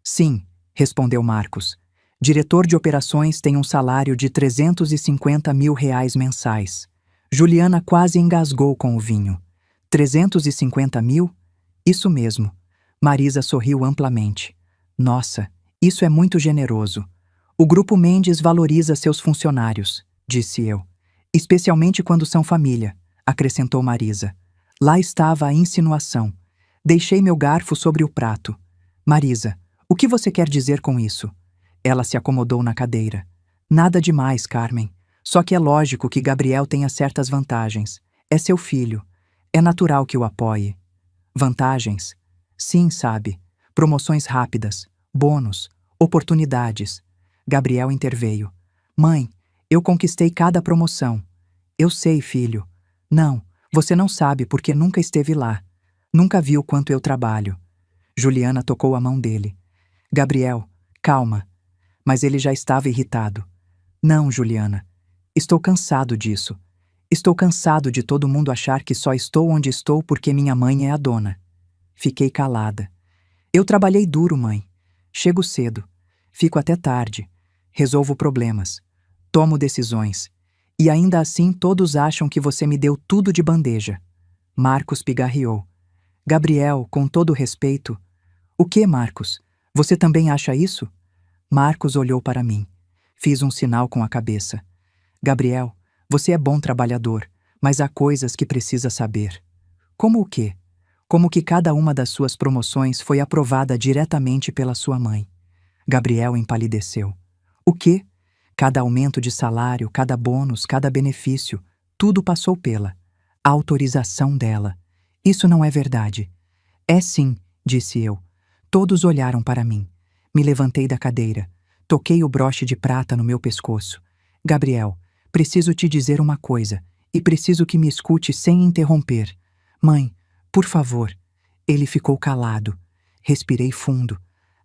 Sim, respondeu Marcos. Diretor de operações tem um salário de R$ 350 mil mensais. Juliana quase engasgou com o vinho. 350 mil? Isso mesmo. Marisa sorriu amplamente. Nossa, isso é muito generoso. O Grupo Mendes valoriza seus funcionários, disse eu. Especialmente quando são família, acrescentou Marisa. Lá estava a insinuação. Deixei meu garfo sobre o prato. Marisa, o que você quer dizer com isso? Ela se acomodou na cadeira. Nada demais, Carmen. Só que é lógico que Gabriel tenha certas vantagens. É seu filho. É natural que o apoie. Vantagens? Sim, sabe. Promoções rápidas, bônus, oportunidades. Gabriel interveio. Mãe, eu conquistei cada promoção. Eu sei, filho. Não, você não sabe porque nunca esteve lá. Nunca viu quanto eu trabalho. Juliana tocou a mão dele. Gabriel, calma. Mas ele já estava irritado. Não, Juliana. Estou cansado disso. Estou cansado de todo mundo achar que só estou onde estou porque minha mãe é a dona. Fiquei calada. Eu trabalhei duro, mãe. Chego cedo. Fico até tarde. Resolvo problemas. Tomo decisões. E ainda assim todos acham que você me deu tudo de bandeja. Marcos pigarreou. Gabriel, com todo respeito. O que, Marcos? Você também acha isso? Marcos olhou para mim. Fiz um sinal com a cabeça. Gabriel, você é bom trabalhador, mas há coisas que precisa saber. Como o quê? Como que cada uma das suas promoções foi aprovada diretamente pela sua mãe. Gabriel empalideceu. O quê? Cada aumento de salário, cada bônus, cada benefício, tudo passou pela autorização dela. Isso não é verdade. É sim, disse eu. Todos olharam para mim. Me levantei da cadeira. Toquei o broche de prata no meu pescoço. Gabriel, preciso te dizer uma coisa, e preciso que me escute sem interromper. Mãe, por favor. Ele ficou calado. Respirei fundo.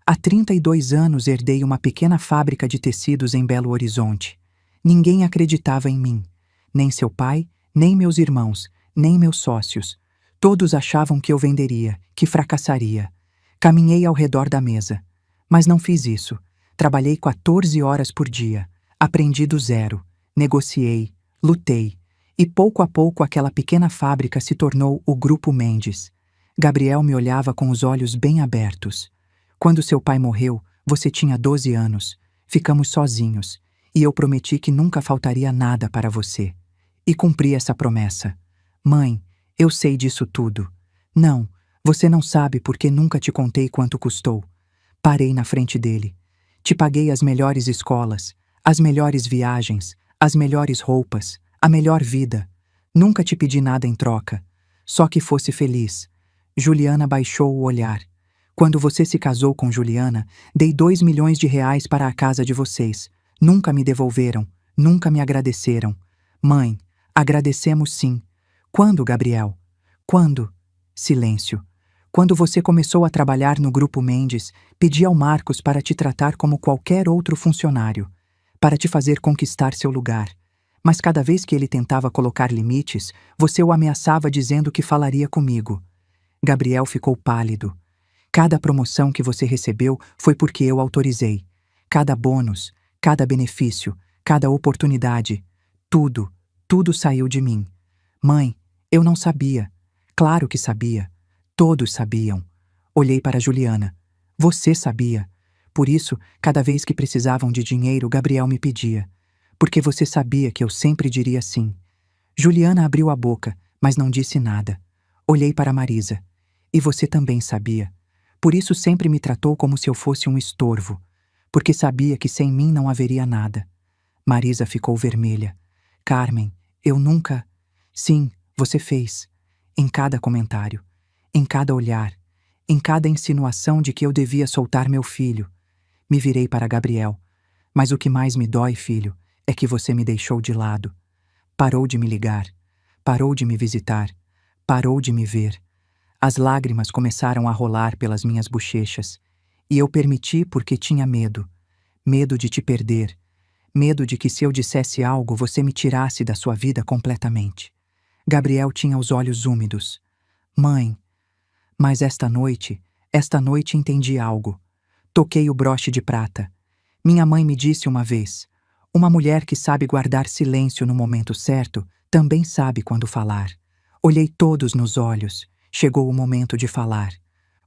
Há 32 anos herdei uma pequena fábrica de tecidos em Belo Horizonte. Ninguém acreditava em mim. Nem seu pai, nem meus irmãos, nem meus sócios. Todos achavam que eu venderia, que fracassaria. Caminhei ao redor da mesa. Mas não fiz isso. Trabalhei 14 horas por dia. Aprendi do zero. Negociei. Lutei. E pouco a pouco aquela pequena fábrica se tornou o Grupo Mendes. Gabriel me olhava com os olhos bem abertos. Quando seu pai morreu, você tinha 12 anos. Ficamos sozinhos. E eu prometi que nunca faltaria nada para você. E cumpri essa promessa. Mãe, eu sei disso tudo. Não, você não sabe porque nunca te contei quanto custou. Parei na frente dele. Te paguei as melhores escolas, as melhores viagens, as melhores roupas, a melhor vida. Nunca te pedi nada em troca. Só que fosse feliz. Juliana baixou o olhar. Quando você se casou com Juliana, dei 2 milhões de reais para a casa de vocês. Nunca me devolveram, nunca me agradeceram. Mãe, agradecemos sim. Quando, Gabriel? Quando? Silêncio. Quando você começou a trabalhar no Grupo Mendes, pedi ao Marcos para te tratar como qualquer outro funcionário, para te fazer conquistar seu lugar. Mas cada vez que ele tentava colocar limites, você o ameaçava dizendo que falaria comigo. Gabriel ficou pálido. Cada promoção que você recebeu foi porque eu autorizei. Cada bônus, cada benefício, cada oportunidade. Tudo saiu de mim. Mãe, eu não sabia. Claro que sabia. Todos sabiam. Olhei para Juliana. Você sabia. Por isso, cada vez que precisavam de dinheiro, Gabriel me pedia. Porque você sabia que eu sempre diria sim. Juliana abriu a boca, mas não disse nada. Olhei para Marisa. E você também sabia. Por isso sempre me tratou como se eu fosse um estorvo. Porque sabia que sem mim não haveria nada. Marisa ficou vermelha. Carmen, eu nunca... Sim, você fez. Em cada comentário. Em cada olhar. Em cada insinuação de que eu devia soltar meu filho. Me virei para Gabriel. Mas o que mais me dói, filho, é que você me deixou de lado. Parou de me ligar. Parou de me visitar. Parou de me ver. As lágrimas começaram a rolar pelas minhas bochechas. E eu permiti porque tinha medo. Medo de te perder. Medo de que se eu dissesse algo você me tirasse da sua vida completamente. Gabriel tinha os olhos úmidos. Mãe, mas esta noite entendi algo. Toquei o broche de prata. Minha mãe me disse uma vez: uma mulher que sabe guardar silêncio no momento certo também sabe quando falar. Olhei todos nos olhos. Chegou o momento de falar.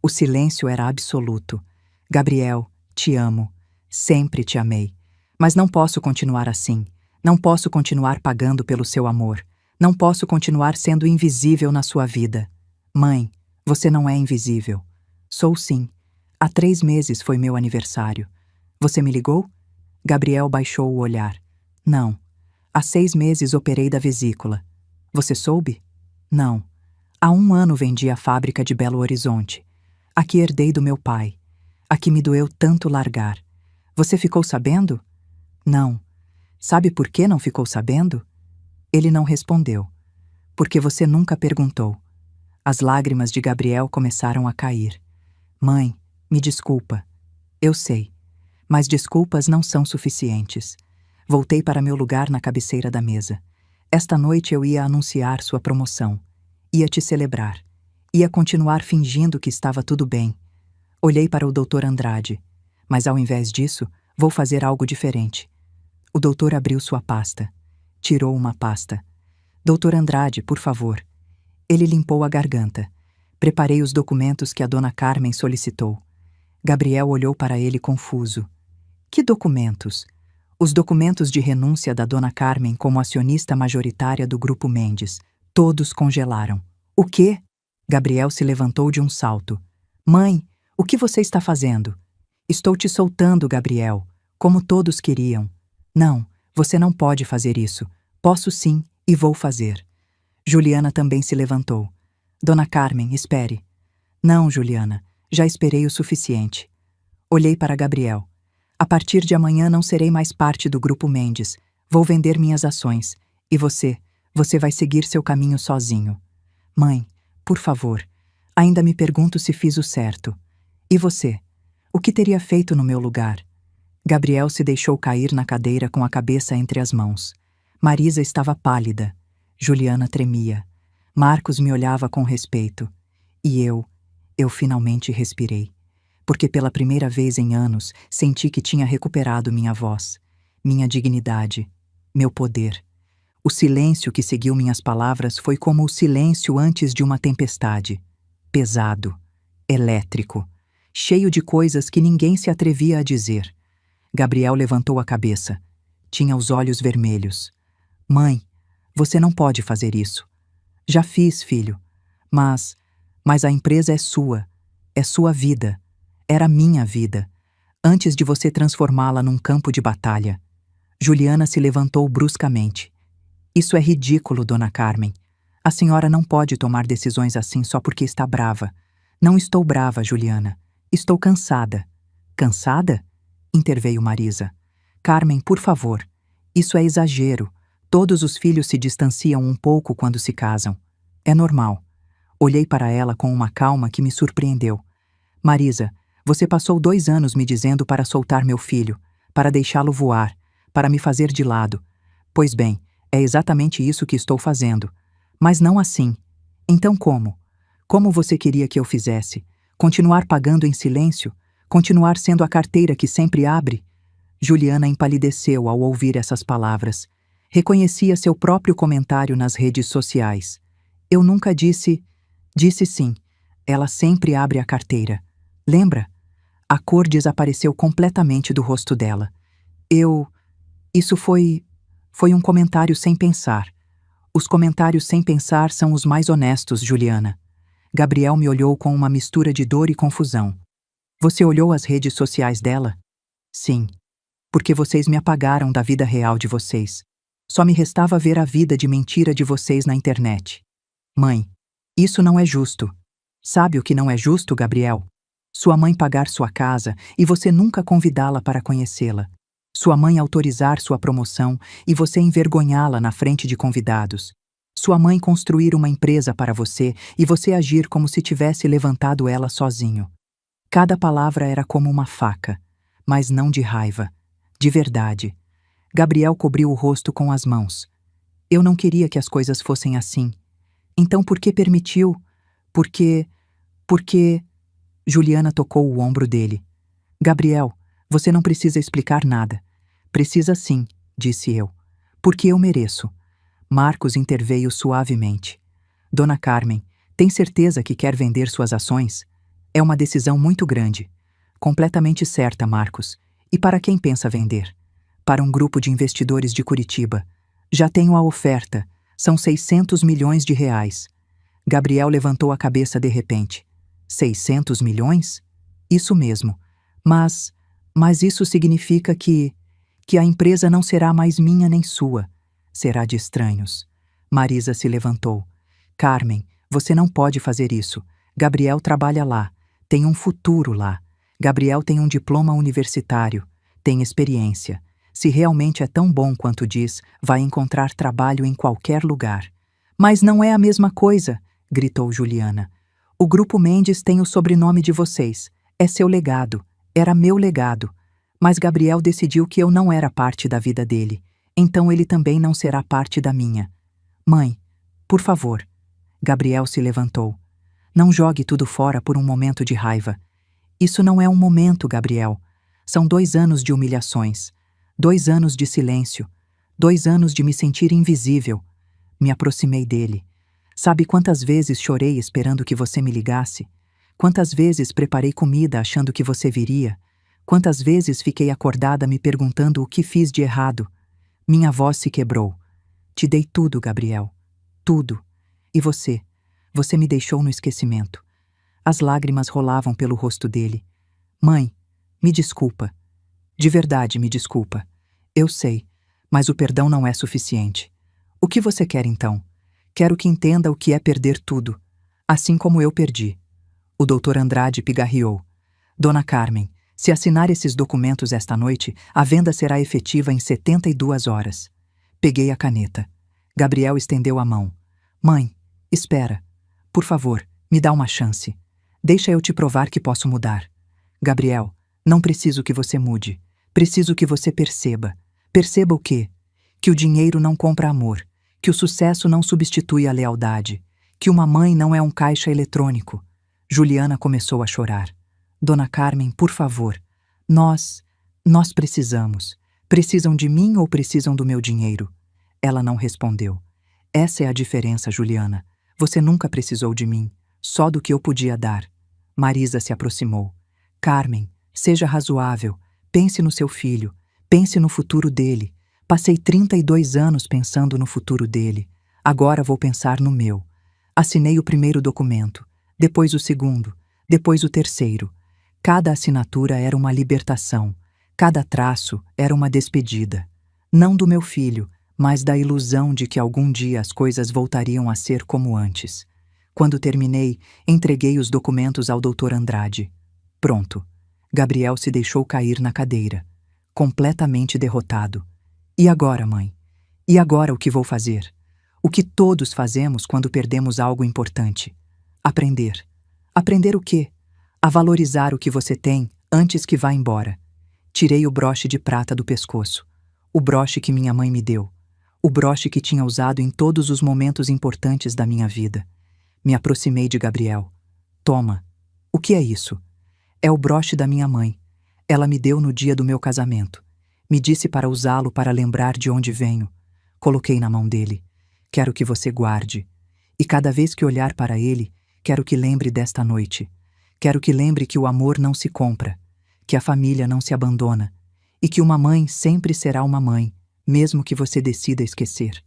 O silêncio era absoluto. Gabriel, te amo. Sempre te amei. Mas não posso continuar assim. Não posso continuar pagando pelo seu amor. Não posso continuar sendo invisível na sua vida. Mãe, você não é invisível. Sou sim. Há 3 meses foi meu aniversário. Você me ligou? Gabriel baixou o olhar. Não. Há 6 meses operei da vesícula. Você soube? Não. Há 1 ano vendi a fábrica de Belo Horizonte. A que herdei do meu pai. A que me doeu tanto largar. Você ficou sabendo? Não. Sabe por que não ficou sabendo? Ele não respondeu. Porque você nunca perguntou. As lágrimas de Gabriel começaram a cair. Mãe, me desculpa. Eu sei. Mas desculpas não são suficientes. Voltei para meu lugar na cabeceira da mesa. Esta noite eu ia anunciar sua promoção. Ia te celebrar. Ia continuar fingindo que estava tudo bem. Olhei para o Dr. Andrade. Mas ao invés disso, vou fazer algo diferente. O doutor abriu sua pasta. Tirou uma pasta. Dr. Andrade, por favor. Ele limpou a garganta. Preparei os documentos que a dona Carmen solicitou. Gabriel olhou para ele confuso. Que documentos? Os documentos de renúncia da dona Carmen como acionista majoritária do Grupo Mendes. Todos congelaram. O quê? Gabriel se levantou de um salto. Mãe, o que você está fazendo? Estou te soltando, Gabriel, como todos queriam. Não, você não pode fazer isso. Posso sim, e vou fazer. Juliana também se levantou. Dona Carmen, espere. Não, Juliana, já esperei o suficiente. Olhei para Gabriel. A partir de amanhã não serei mais parte do Grupo Mendes. Vou vender minhas ações. E você vai seguir seu caminho sozinho. Mãe, por favor, ainda me pergunto se fiz o certo. E você? O que teria feito no meu lugar? Gabriel se deixou cair na cadeira com a cabeça entre as mãos. Marisa estava pálida. Juliana tremia. Marcos me olhava com respeito. E eu finalmente respirei. Porque pela primeira vez em anos senti que tinha recuperado minha voz, minha dignidade, meu poder. O silêncio que seguiu minhas palavras foi como o silêncio antes de uma tempestade. Pesado, elétrico, cheio de coisas que ninguém se atrevia a dizer. Gabriel levantou a cabeça. Tinha os olhos vermelhos. Mãe, você não pode fazer isso. Já fiz, filho. Mas a empresa é sua vida. Era minha vida, antes de você transformá-la num campo de batalha. Juliana se levantou bruscamente. Isso é ridículo, dona Carmen. A senhora não pode tomar decisões assim só porque está brava. Não estou brava, Juliana. Estou cansada. Cansada? Interveio Marisa. Carmen, por favor. Isso é exagero. Todos os filhos se distanciam um pouco quando se casam. É normal. Olhei para ela com uma calma que me surpreendeu. Marisa, você passou 2 anos me dizendo para soltar meu filho, para deixá-lo voar, para me fazer de lado. Pois bem, é exatamente isso que estou fazendo. Mas não assim. Então como? Como você queria que eu fizesse? Continuar pagando em silêncio? Continuar sendo a carteira que sempre abre? Juliana empalideceu ao ouvir essas palavras. Reconhecia seu próprio comentário nas redes sociais. Eu nunca disse... Disse sim. Ela sempre abre a carteira. Lembra? A cor desapareceu completamente do rosto dela. Isso foi Foi um comentário sem pensar. Os comentários sem pensar são os mais honestos, Juliana. Gabriel me olhou com uma mistura de dor e confusão. Você olhou as redes sociais dela? Sim. Porque vocês me apagaram da vida real de vocês. Só me restava ver a vida de mentira de vocês na internet. Mãe, isso não é justo. Sabe o que não é justo, Gabriel? Sua mãe pagar sua casa e você nunca convidá-la para conhecê-la. Sua mãe autorizar sua promoção e você envergonhá-la na frente de convidados. Sua mãe construir uma empresa para você e você agir como se tivesse levantado ela sozinho. Cada palavra era como uma faca, mas não de raiva, de verdade. Gabriel cobriu o rosto com as mãos. Eu não queria que as coisas fossem assim. Então por que permitiu? Porque... Juliana tocou o ombro dele. Gabriel, você não precisa explicar nada. Precisa sim, disse eu. Porque eu mereço. Marcos interveio suavemente. Dona Carmen, tem certeza que quer vender suas ações? É uma decisão muito grande. Completamente certa, Marcos. E para quem pensa vender? Para um grupo de investidores de Curitiba. Já tenho a oferta. São 600 milhões de reais. Gabriel levantou a cabeça de repente. 600 milhões? Isso mesmo. Mas isso significa que a empresa não será mais minha nem sua. Será de estranhos. Marisa se levantou. Carmen, você não pode fazer isso. Gabriel trabalha lá. Tem um futuro lá. Gabriel tem um diploma universitário. Tem experiência. Se realmente é tão bom quanto diz, vai encontrar trabalho em qualquer lugar. Mas não é a mesma coisa, gritou Juliana. O Grupo Mendes tem o sobrenome de vocês. É seu legado. Era meu legado. Mas Gabriel decidiu que eu não era parte da vida dele. Então ele também não será parte da minha. Mãe, por favor. Gabriel se levantou. Não jogue tudo fora por um momento de raiva. Isso não é um momento, Gabriel. São 2 anos de humilhações. 2 anos de silêncio. 2 anos de me sentir invisível. Me aproximei dele. Sabe quantas vezes chorei esperando que você me ligasse? Quantas vezes preparei comida achando que você viria? Quantas vezes fiquei acordada me perguntando o que fiz de errado? Minha voz se quebrou. Te dei tudo, Gabriel. Tudo. E você? Você me deixou no esquecimento. As lágrimas rolavam pelo rosto dele. Mãe, me desculpa. De verdade, me desculpa. Eu sei, mas o perdão não é suficiente. O que você quer então? Quero que entenda o que é perder tudo, assim como eu perdi. O Dr. Andrade pigarreou. Dona Carmen, se assinar esses documentos esta noite, a venda será efetiva em 72 horas. Peguei a caneta. Gabriel estendeu a mão. Mãe, espera. Por favor, me dá uma chance. Deixa eu te provar que posso mudar. Gabriel, não preciso que você mude. Preciso que você perceba. Perceba o quê? Que o dinheiro não compra amor. Que o sucesso não substitui a lealdade, que uma mãe não é um caixa eletrônico. Juliana começou a chorar. Dona Carmen, por favor, nós precisamos. Precisam de mim ou precisam do meu dinheiro? Ela não respondeu. Essa é a diferença, Juliana. Você nunca precisou de mim, só do que eu podia dar. Marisa se aproximou. Carmen, seja razoável. Pense no seu filho. Pense no futuro dele. Passei 32 anos pensando no futuro dele. Agora vou pensar no meu. Assinei o primeiro documento, depois o segundo, depois o terceiro. Cada assinatura era uma libertação. Cada traço era uma despedida. Não do meu filho, mas da ilusão de que algum dia as coisas voltariam a ser como antes. Quando terminei, entreguei os documentos ao Dr. Andrade. Pronto. Gabriel se deixou cair na cadeira, completamente derrotado. E agora, mãe? E agora o que vou fazer? O que todos fazemos quando perdemos algo importante? Aprender. Aprender o quê? A valorizar o que você tem antes que vá embora. Tirei o broche de prata do pescoço. O broche que minha mãe me deu. O broche que tinha usado em todos os momentos importantes da minha vida. Me aproximei de Gabriel. Toma. O que é isso? É o broche da minha mãe. Ela me deu no dia do meu casamento. Me disse para usá-lo para lembrar de onde venho. Coloquei na mão dele. Quero que você guarde. E cada vez que olhar para ele, quero que lembre desta noite. Quero que lembre que o amor não se compra, que a família não se abandona, e que uma mãe sempre será uma mãe, mesmo que você decida esquecer.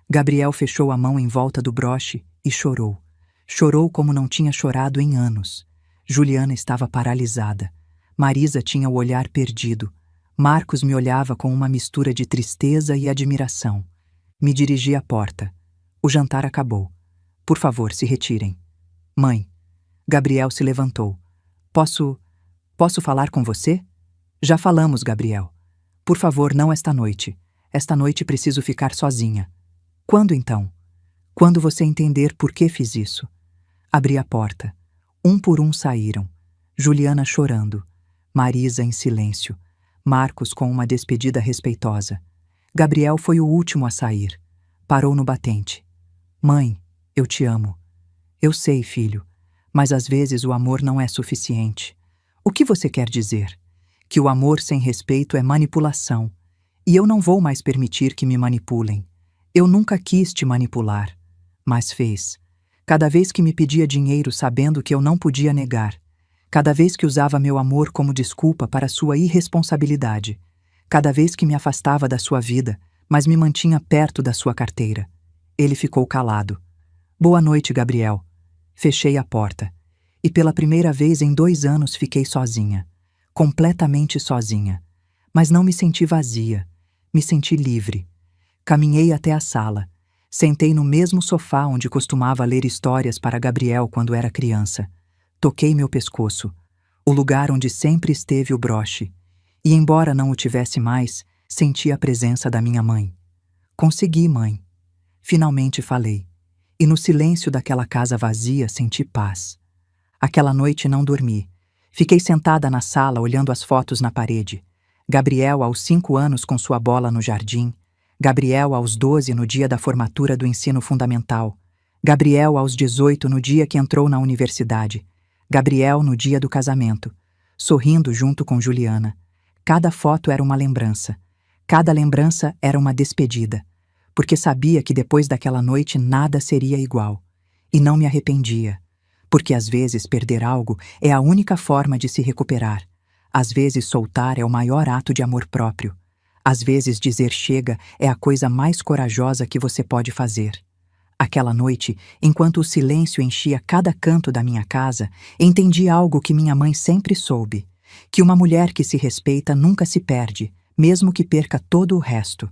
Gabriel fechou a mão em volta do broche e chorou. Chorou como não tinha chorado em anos. Juliana estava paralisada. Marisa tinha o olhar perdido. Marcos me olhava com uma mistura de tristeza e admiração. Me dirigi à porta. O jantar acabou. Por favor, se retirem. Mãe. Gabriel se levantou. Posso falar com você? Já falamos, Gabriel. Por favor, não esta noite. Esta noite preciso ficar sozinha. Quando então? Quando você entender por que fiz isso. Abri a porta. Um por um saíram. Juliana chorando. Marisa em silêncio. Marcos com uma despedida respeitosa. Gabriel foi o último a sair. Parou no batente. Mãe, eu te amo. Eu sei, filho, mas às vezes o amor não é suficiente. O que você quer dizer? Que o amor sem respeito é manipulação. E eu não vou mais permitir que me manipulem. Eu nunca quis te manipular, mas fez. Cada vez que me pedia dinheiro sabendo que eu não podia negar. Cada vez que usava meu amor como desculpa para sua irresponsabilidade. Cada vez que me afastava da sua vida, mas me mantinha perto da sua carteira. Ele ficou calado. Boa noite, Gabriel. Fechei a porta. E pela primeira vez em 2 anos fiquei sozinha. Completamente sozinha. Mas não me senti vazia. Me senti livre. Caminhei até a sala. Sentei no mesmo sofá onde costumava ler histórias para Gabriel quando era criança. Toquei meu pescoço, o lugar onde sempre esteve o broche. E embora não o tivesse mais, senti a presença da minha mãe. Consegui, mãe. Finalmente falei. E no silêncio daquela casa vazia senti paz. Aquela noite não dormi. Fiquei sentada na sala olhando as fotos na parede. Gabriel aos 5 anos com sua bola no jardim. Gabriel aos 12 no dia da formatura do ensino fundamental. Gabriel aos 18 no dia que entrou na universidade. Gabriel no dia do casamento. Sorrindo junto com Juliana. Cada foto era uma lembrança. Cada lembrança era uma despedida. Porque sabia que depois daquela noite nada seria igual. E não me arrependia. Porque às vezes perder algo é a única forma de se recuperar. Às vezes soltar é o maior ato de amor próprio. Às vezes dizer chega é a coisa mais corajosa que você pode fazer. Aquela noite, enquanto o silêncio enchia cada canto da minha casa, entendi algo que minha mãe sempre soube. Que uma mulher que se respeita nunca se perde, mesmo que perca todo o resto.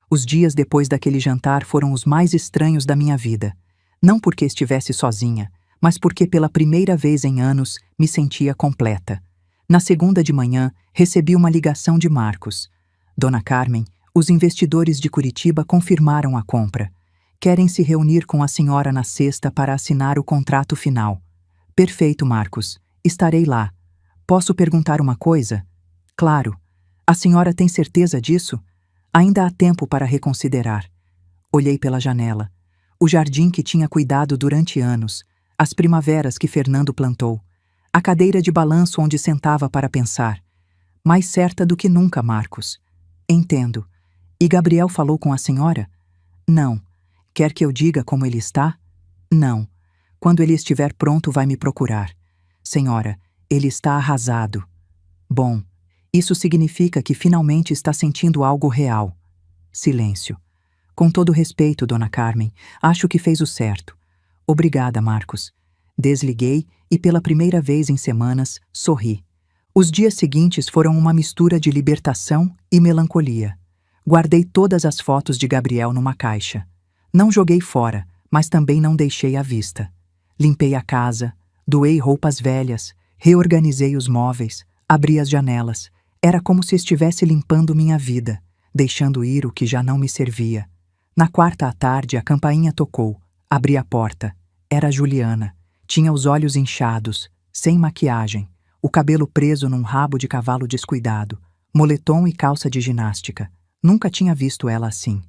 Os dias depois daquele jantar foram os mais estranhos da minha vida. Não porque estivesse sozinha, mas porque pela primeira vez em anos me sentia completa. Na segunda de manhã, recebi uma ligação de Marcos. Dona Carmen, os investidores de Curitiba confirmaram a compra. Querem se reunir com a senhora na sexta para assinar o contrato final. Perfeito, Marcos. Estarei lá. Posso perguntar uma coisa? Claro. A senhora tem certeza disso? Ainda há tempo para reconsiderar. Olhei pela janela. O jardim que tinha cuidado durante anos. As primaveras que Fernando plantou. A cadeira de balanço onde sentava para pensar. Mais certa do que nunca, Marcos. Entendo. E Gabriel falou com a senhora? Não. Quer que eu diga como ele está? Não. Quando ele estiver pronto, vai me procurar. Senhora, ele está arrasado. Bom, isso significa que finalmente está sentindo algo real. Silêncio. Com todo respeito, Dona Carmen, acho que fez o certo. Obrigada, Marcos. Desliguei e pela primeira vez em semanas, sorri. Os dias seguintes foram uma mistura de libertação e melancolia. Guardei todas as fotos de Gabriel numa caixa. Não joguei fora, mas também não deixei à vista. Limpei a casa, doei roupas velhas, reorganizei os móveis, abri as janelas. Era como se estivesse limpando minha vida, deixando ir o que já não me servia. Na quarta à tarde, a campainha tocou. Abri a porta. Era Juliana. Tinha os olhos inchados, sem maquiagem, o cabelo preso num rabo de cavalo descuidado, moletom e calça de ginástica. Nunca tinha visto ela assim.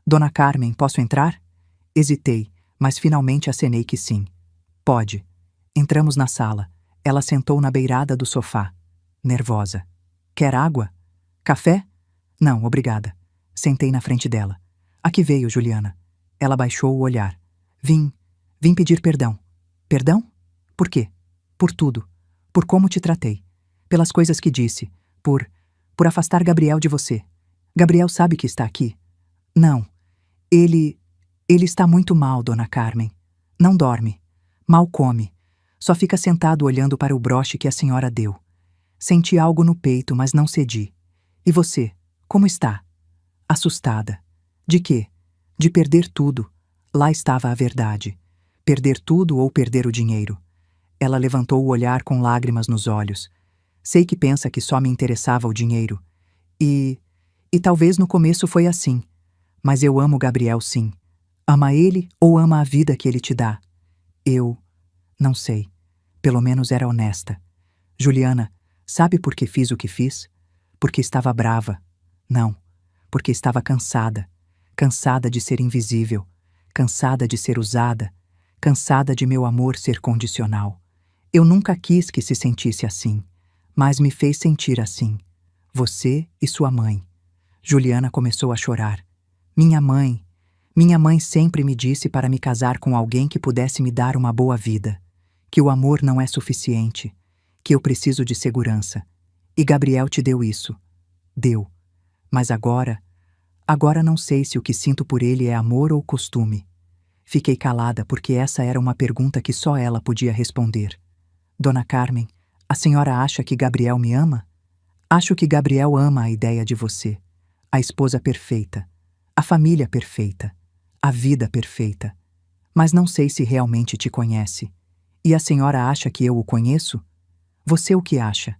Dona Carmen, posso entrar? Hesitei, mas finalmente acenei que sim. Pode. Entramos na sala. Ela sentou na beirada do sofá, nervosa. Quer água? Café? Não, obrigada. Sentei na frente dela. A que veio, Juliana? Ela baixou o olhar. Vim pedir perdão. Perdão? Por quê? Por tudo. Por como te tratei. Pelas coisas que disse. Por afastar Gabriel de você. Gabriel sabe que está aqui. Não, ele... ele está muito mal, Dona Carmen. Não dorme. Mal come. Só fica sentado olhando para o broche que a senhora deu. Senti algo no peito, mas não cedi. E você, como está? Assustada. De quê? De perder tudo. Lá estava a verdade. Perder tudo ou perder o dinheiro. Ela levantou o olhar com lágrimas nos olhos. Sei que pensa que só me interessava o dinheiro. E talvez no começo foi assim. Mas eu amo Gabriel, sim. Ama ele ou ama a vida que ele te dá? Eu... não sei. Pelo menos era honesta. Juliana, sabe por que fiz o que fiz? Porque estava brava. Não. Porque estava cansada. Cansada de ser invisível. Cansada de ser usada. Cansada de meu amor ser condicional. Eu nunca quis que se sentisse assim, mas me fez sentir assim. Você e sua mãe. Juliana começou a chorar. Minha mãe sempre me disse para me casar com alguém que pudesse me dar uma boa vida, que o amor não é suficiente, que eu preciso de segurança. E Gabriel te deu isso. Deu. Mas agora não sei se o que sinto por ele é amor ou costume. Fiquei calada porque essa era uma pergunta que só ela podia responder. Dona Carmen, a senhora acha que Gabriel me ama? Acho que Gabriel ama a ideia de você, a esposa perfeita, a família perfeita, a vida perfeita. Mas não sei se realmente te conhece. E a senhora acha que eu o conheço? Você o que acha?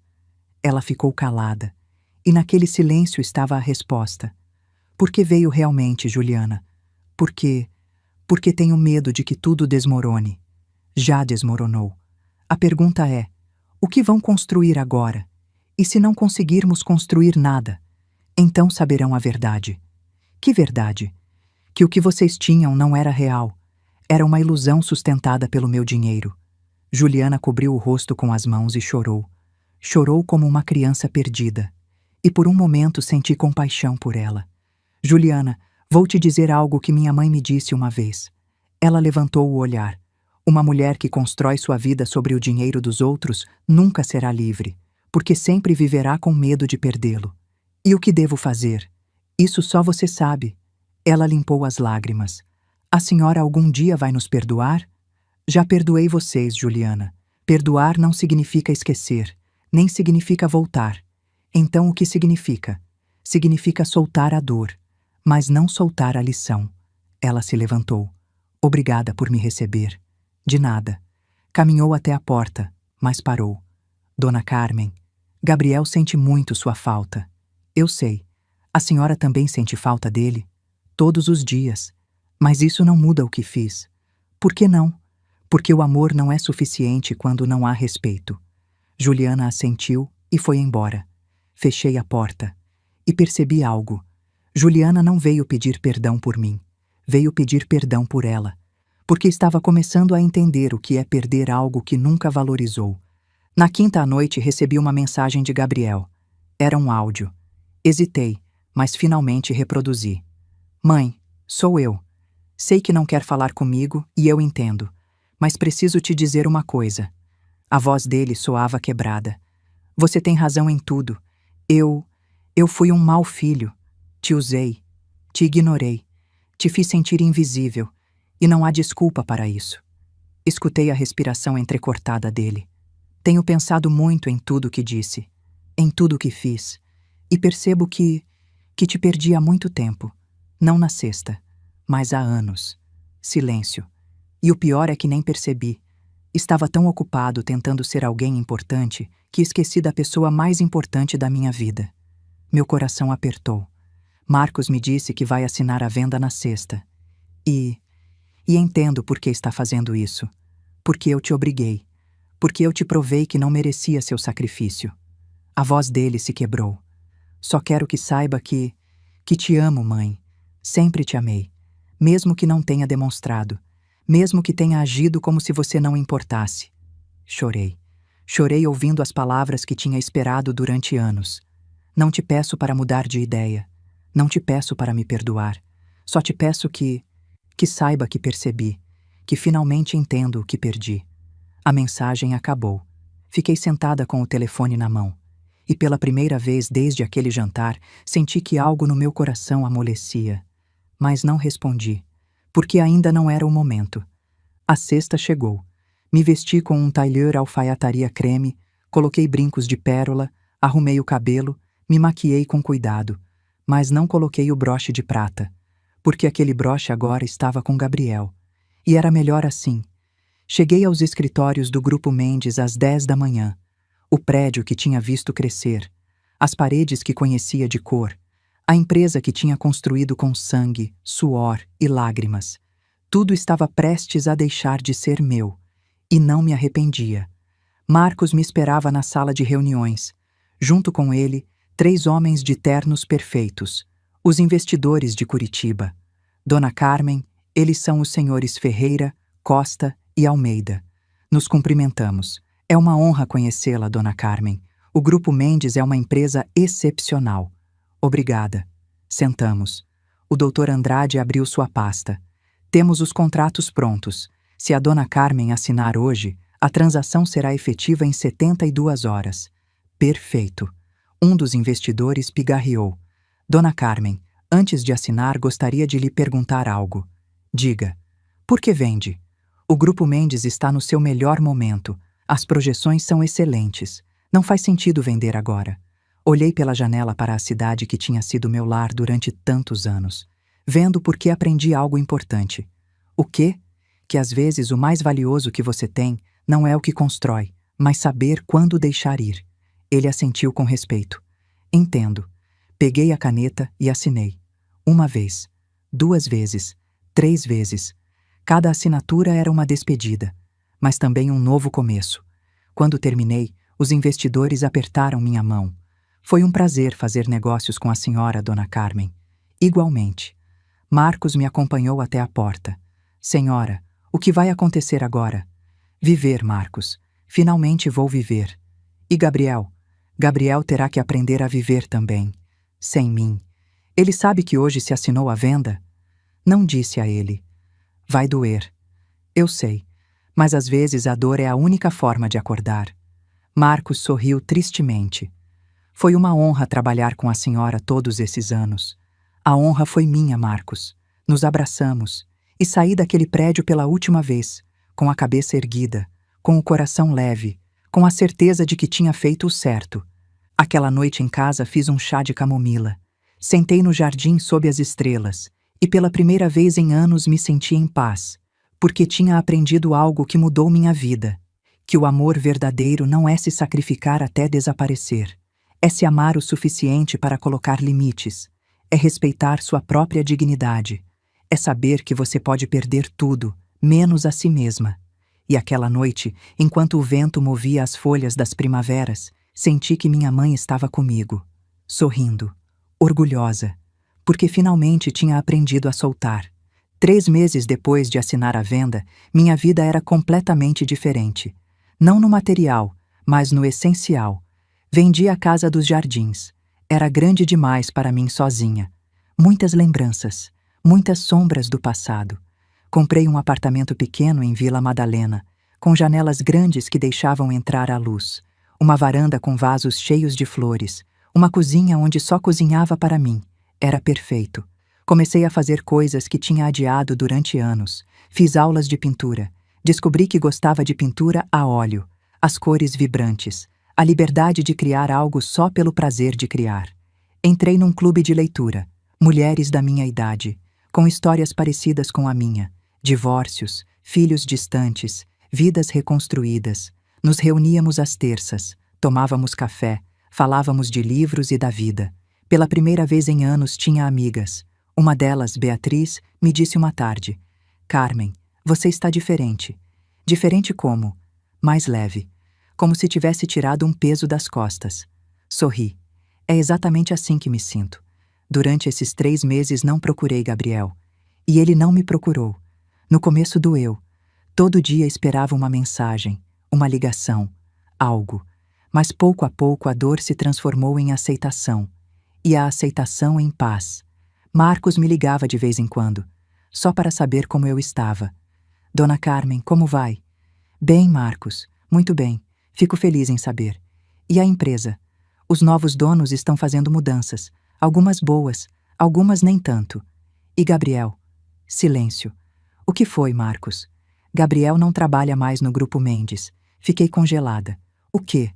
Ela ficou calada, e naquele silêncio estava a resposta. Por que veio realmente, Juliana? Porque tenho medo de que tudo desmorone. Já desmoronou. A pergunta é: o que vão construir agora? E se não conseguirmos construir nada? Então saberão a verdade. Que verdade? Que o que vocês tinham não era real. Era uma ilusão sustentada pelo meu dinheiro. Juliana cobriu o rosto com as mãos e chorou. Chorou como uma criança perdida. E por um momento senti compaixão por ela. Juliana, vou te dizer algo que minha mãe me disse uma vez. Ela levantou o olhar. Uma mulher que constrói sua vida sobre o dinheiro dos outros nunca será livre, porque sempre viverá com medo de perdê-lo. E o que devo fazer? Isso só você sabe. Ela limpou as lágrimas. A senhora algum dia vai nos perdoar? Já perdoei vocês, Juliana. Perdoar não significa esquecer, nem significa voltar. Então o que significa? Significa soltar a dor, mas não soltar a lição. Ela se levantou. Obrigada por me receber. De nada. Caminhou até a porta, mas parou. Dona Carmen, Gabriel sente muito sua falta. Eu sei. A senhora também sente falta dele? Todos os dias. Mas isso não muda o que fiz. Por que não? Porque o amor não é suficiente quando não há respeito. Juliana assentiu e foi embora. Fechei a porta. E percebi algo. Juliana não veio pedir perdão por mim. Veio pedir perdão por ela. Porque estava começando a entender o que é perder algo que nunca valorizou. Na quinta à noite recebi uma mensagem de Gabriel. Era um áudio. Hesitei, mas finalmente reproduzi. Mãe, sou eu. Sei que não quer falar comigo e eu entendo, mas preciso te dizer uma coisa. A voz dele soava quebrada. Você tem razão em tudo. Eu fui um mau filho. Te usei. Te ignorei. Te fiz sentir invisível. E não há desculpa para isso. Escutei a respiração entrecortada dele. Tenho pensado muito em tudo que disse, em tudo que fiz, e percebo que te perdi há muito tempo. Não na sexta, mas há anos. Silêncio. E o pior é que nem percebi. Estava tão ocupado tentando ser alguém importante que esqueci da pessoa mais importante da minha vida. Meu coração apertou. Marcos me disse que vai assinar a venda na sexta. E entendo por que está fazendo isso. Porque eu te obriguei. Porque eu te provei que não merecia seu sacrifício. A voz dele se quebrou. Só quero que saiba que te amo, mãe. Sempre te amei. Mesmo que não tenha demonstrado. Mesmo que tenha agido como se você não importasse. Chorei. Chorei ouvindo as palavras que tinha esperado durante anos. Não te peço para mudar de ideia. Não te peço para me perdoar. Só te peço que saiba que percebi, que finalmente entendo o que perdi. A mensagem acabou. Fiquei sentada com o telefone na mão. E pela primeira vez desde aquele jantar, senti que algo no meu coração amolecia. mas não respondi, porque ainda não era o momento. A sexta chegou. Me vesti com um tailleur alfaiataria creme, coloquei brincos de pérola, arrumei o cabelo, me maquiei com cuidado, mas não coloquei o broche de prata, porque aquele broche agora estava com Gabriel. E era melhor assim. Cheguei aos escritórios do Grupo Mendes às 10 da manhã. O prédio que tinha visto crescer, as paredes que conhecia de cor, a empresa que tinha construído com sangue, suor e lágrimas. Tudo estava prestes a deixar de ser meu, e não me arrependia. Marcos me esperava na sala de reuniões. Junto com ele, 3 homens de ternos perfeitos, os investidores de Curitiba. Dona Carmen, eles são os senhores Ferreira, Costa e Almeida. Nos cumprimentamos. É uma honra conhecê-la, Dona Carmen. O Grupo Mendes é uma empresa excepcional. Obrigada. Sentamos. O Dr. Andrade abriu sua pasta. Temos os contratos prontos. Se a Dona Carmen assinar hoje, a transação será efetiva em 72 horas. Perfeito. Um dos investidores pigarreou. Dona Carmen, antes de assinar, gostaria de lhe perguntar algo. Diga. Por que vende? O Grupo Mendes está no seu melhor momento. As projeções são excelentes. Não faz sentido vender agora. Olhei pela janela para a cidade que tinha sido meu lar durante tantos anos, vendo porque aprendi algo importante. O quê? Que às vezes o mais valioso que você tem não é o que constrói, mas saber quando deixar ir. Ele assentiu com respeito. Entendo. Peguei a caneta e assinei. 1 vez, 2 vezes, 3 vezes. Cada assinatura era uma despedida, mas também um novo começo. Quando terminei, os investidores apertaram minha mão. Foi um prazer fazer negócios com a senhora, Dona Carmen. Igualmente. Marcos me acompanhou até a porta. Senhora, o que vai acontecer agora? Viver, Marcos. Finalmente vou viver. E Gabriel? Gabriel terá que aprender a viver também. Sem mim. Ele sabe que hoje se assinou a venda? Não disse a ele. Vai doer. Eu sei, mas às vezes a dor é a única forma de acordar. Marcos sorriu tristemente. Foi uma honra trabalhar com a senhora todos esses anos. A honra foi minha, Marcos. Nos abraçamos e saí daquele prédio pela última vez, com a cabeça erguida, com o coração leve, com a certeza de que tinha feito o certo. Aquela noite em casa fiz um chá de camomila. Sentei no jardim sob as estrelas e pela primeira vez em anos me senti em paz, porque tinha aprendido algo que mudou minha vida, que o amor verdadeiro não é se sacrificar até desaparecer. É se amar o suficiente para colocar limites. É respeitar sua própria dignidade. É saber que você pode perder tudo, menos a si mesma. E aquela noite, enquanto o vento movia as folhas das primaveras, senti que minha mãe estava comigo, sorrindo, orgulhosa, porque finalmente tinha aprendido a soltar. 3 meses depois de assinar a venda, minha vida era completamente diferente. Não no material, mas no essencial. Vendi a casa dos jardins. Era grande demais para mim sozinha. Muitas lembranças, muitas sombras do passado. Comprei um apartamento pequeno em Vila Madalena, com janelas grandes que deixavam entrar a luz, uma varanda com vasos cheios de flores, uma cozinha onde só cozinhava para mim. Era perfeito. Comecei a fazer coisas que tinha adiado durante anos. Fiz aulas de pintura. Descobri que gostava de pintura a óleo, as cores vibrantes, a liberdade de criar algo só pelo prazer de criar. Entrei num clube de leitura, mulheres da minha idade, com histórias parecidas com a minha, divórcios, filhos distantes, vidas reconstruídas. Nos reuníamos às terças, tomávamos café, falávamos de livros e da vida. Pela primeira vez em anos tinha amigas. Uma delas, Beatriz, me disse uma tarde: Carmen, você está diferente. Diferente como? Mais leve. Como se tivesse tirado um peso das costas. Sorri. É exatamente assim que me sinto. Durante esses 3 meses não procurei Gabriel. E ele não me procurou. No começo doeu. Todo dia esperava uma mensagem, uma ligação, algo. Mas pouco a pouco a dor se transformou em aceitação. E a aceitação em paz. Marcos me ligava de vez em quando, só para saber como eu estava. Dona Carmen, como vai? Bem, Marcos. Muito bem. Fico feliz em saber. E a empresa? Os novos donos estão fazendo mudanças. Algumas boas, algumas nem tanto. E Gabriel? Silêncio. O que foi, Marcos? Gabriel não trabalha mais no Grupo Mendes. Fiquei congelada. O quê?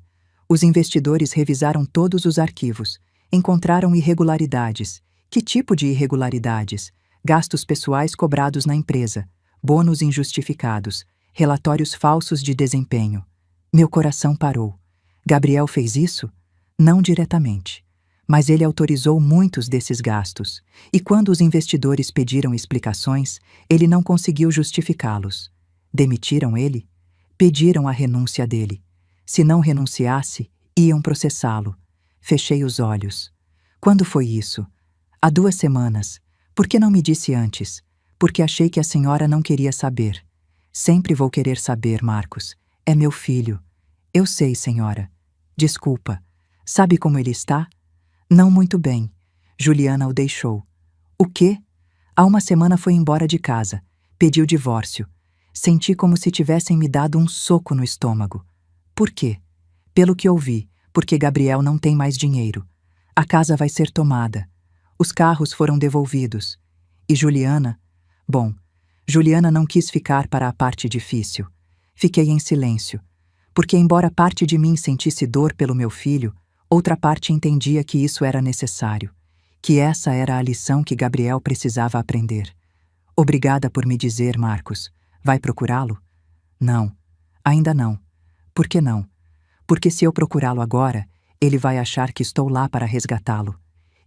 Os investidores revisaram todos os arquivos. Encontraram irregularidades. Que tipo de irregularidades? Gastos pessoais cobrados na empresa, bônus injustificados, relatórios falsos de desempenho. Meu coração parou. Gabriel fez isso? Não diretamente. Mas ele autorizou muitos desses gastos. E quando os investidores pediram explicações, ele não conseguiu justificá-los. Demitiram ele? Pediram a renúncia dele. Se não renunciasse, iam processá-lo. Fechei os olhos. Quando foi isso? Há 2 semanas. Por que não me disse antes? Porque achei que a senhora não queria saber. Sempre vou querer saber, Marcos. É meu filho. Eu sei, senhora. Desculpa. Sabe como ele está? Não muito bem. Juliana o deixou. O quê? Há 1 semana foi embora de casa. Pediu divórcio. Senti como se tivessem me dado um soco no estômago. Por quê? Pelo que ouvi, porque Gabriel não tem mais dinheiro. A casa vai ser tomada. Os carros foram devolvidos. E Juliana? Bom, Juliana não quis ficar para a parte difícil. Fiquei em silêncio, porque embora parte de mim sentisse dor pelo meu filho, outra parte entendia que isso era necessário, que essa era a lição que Gabriel precisava aprender. Obrigada por me dizer, Marcos. Vai procurá-lo? Não, ainda não. Por que não? Porque se eu procurá-lo agora, ele vai achar que estou lá para resgatá-lo.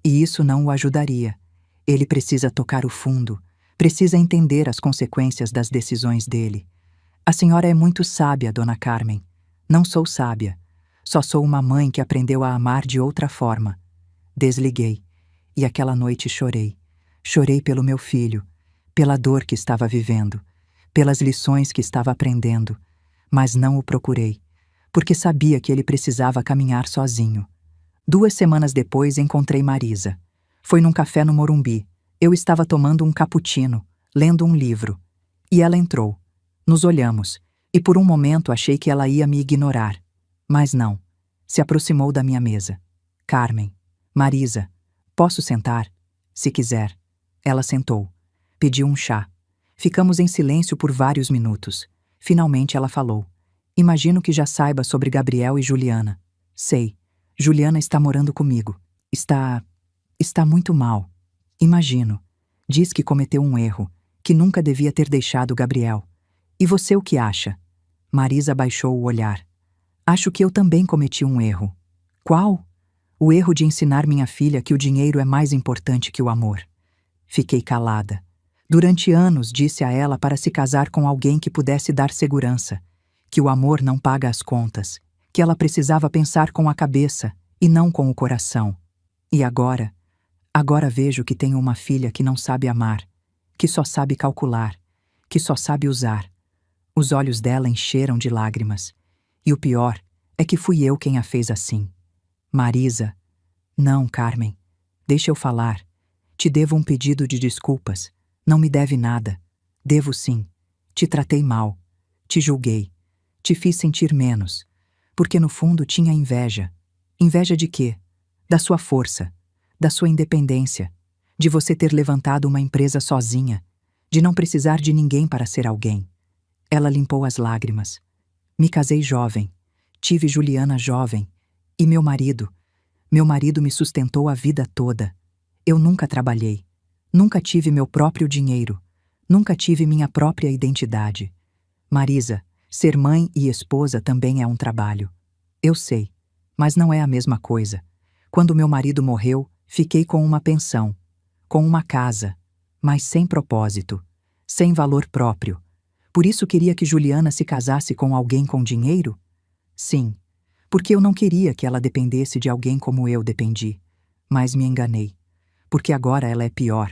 E isso não o ajudaria. Ele precisa tocar o fundo, precisa entender as consequências das decisões dele. A senhora é muito sábia, dona Carmen. Não sou sábia. Só sou uma mãe que aprendeu a amar de outra forma. Desliguei. E aquela noite chorei. Chorei pelo meu filho, pela dor que estava vivendo, pelas lições que estava aprendendo. Mas não o procurei, porque sabia que ele precisava caminhar sozinho. 2 semanas depois encontrei Marisa. Foi num café no Morumbi. Eu estava tomando um cappuccino, lendo um livro. E ela entrou. Nos olhamos, e por um momento achei que ela ia me ignorar. Mas não. Se aproximou da minha mesa. Carmen. Marisa. Posso sentar? Se quiser. Ela sentou. Pediu um chá. Ficamos em silêncio por vários minutos. Finalmente ela falou. Imagino que já saiba sobre Gabriel e Juliana. Sei. Juliana está morando comigo. Está muito mal. Imagino. Diz que cometeu um erro, que nunca devia ter deixado Gabriel. E você o que acha? Marisa baixou o olhar. Acho que eu também cometi um erro. Qual? O erro de ensinar minha filha que o dinheiro é mais importante que o amor. Fiquei calada. Durante anos disse a ela para se casar com alguém que pudesse dar segurança, que o amor não paga as contas, que ela precisava pensar com a cabeça e não com o coração. E agora vejo que tenho uma filha que não sabe amar, que só sabe calcular, que só sabe usar. Os olhos dela encheram de lágrimas. E o pior é que fui eu quem a fez assim. Marisa. Não, Carmen. Deixa eu falar. Te devo um pedido de desculpas. Não me deve nada. Devo sim. Te tratei mal. Te julguei. Te fiz sentir menos. Porque no fundo tinha inveja. Inveja de quê? Da sua força, da sua independência, de você ter levantado uma empresa sozinha, de não precisar de ninguém para ser alguém. Ela limpou as lágrimas. Me casei jovem, tive Juliana jovem, e meu marido me sustentou a vida toda. Eu nunca trabalhei, nunca tive meu próprio dinheiro, nunca tive minha própria identidade. Marisa, ser mãe e esposa também é um trabalho. Eu sei, mas não é a mesma coisa. Quando meu marido morreu, fiquei com uma pensão, com uma casa, mas sem propósito, sem valor próprio. Por isso queria que Juliana se casasse com alguém com dinheiro? Sim, porque eu não queria que ela dependesse de alguém como eu dependi. Mas me enganei, porque agora ela é pior.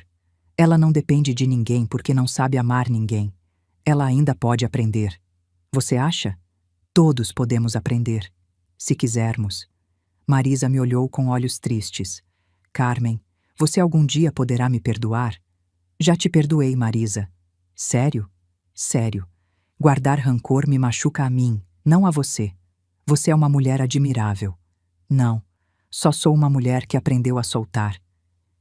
Ela não depende de ninguém porque não sabe amar ninguém. Ela ainda pode aprender. Você acha? Todos podemos aprender, se quisermos. Marisa me olhou com olhos tristes. Carmen, você algum dia poderá me perdoar? Já te perdoei, Marisa. Sério? Sério. Guardar rancor me machuca a mim, não a você. Você é uma mulher admirável. Não, só sou uma mulher que aprendeu a soltar.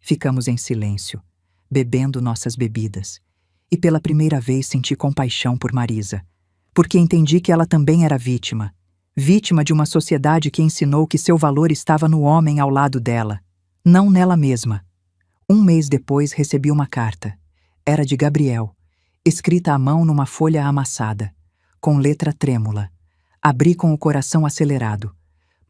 Ficamos em silêncio. bebendo nossas bebidas. E pela primeira vez senti compaixão por Marisa, porque entendi que ela também era vítima. Vítima de uma sociedade que ensinou que seu valor estava no homem ao lado dela, não nela mesma. Um mês depois recebi uma carta. Era de Gabriel, escrita à mão numa folha amassada, com letra trêmula. Abri com o coração acelerado.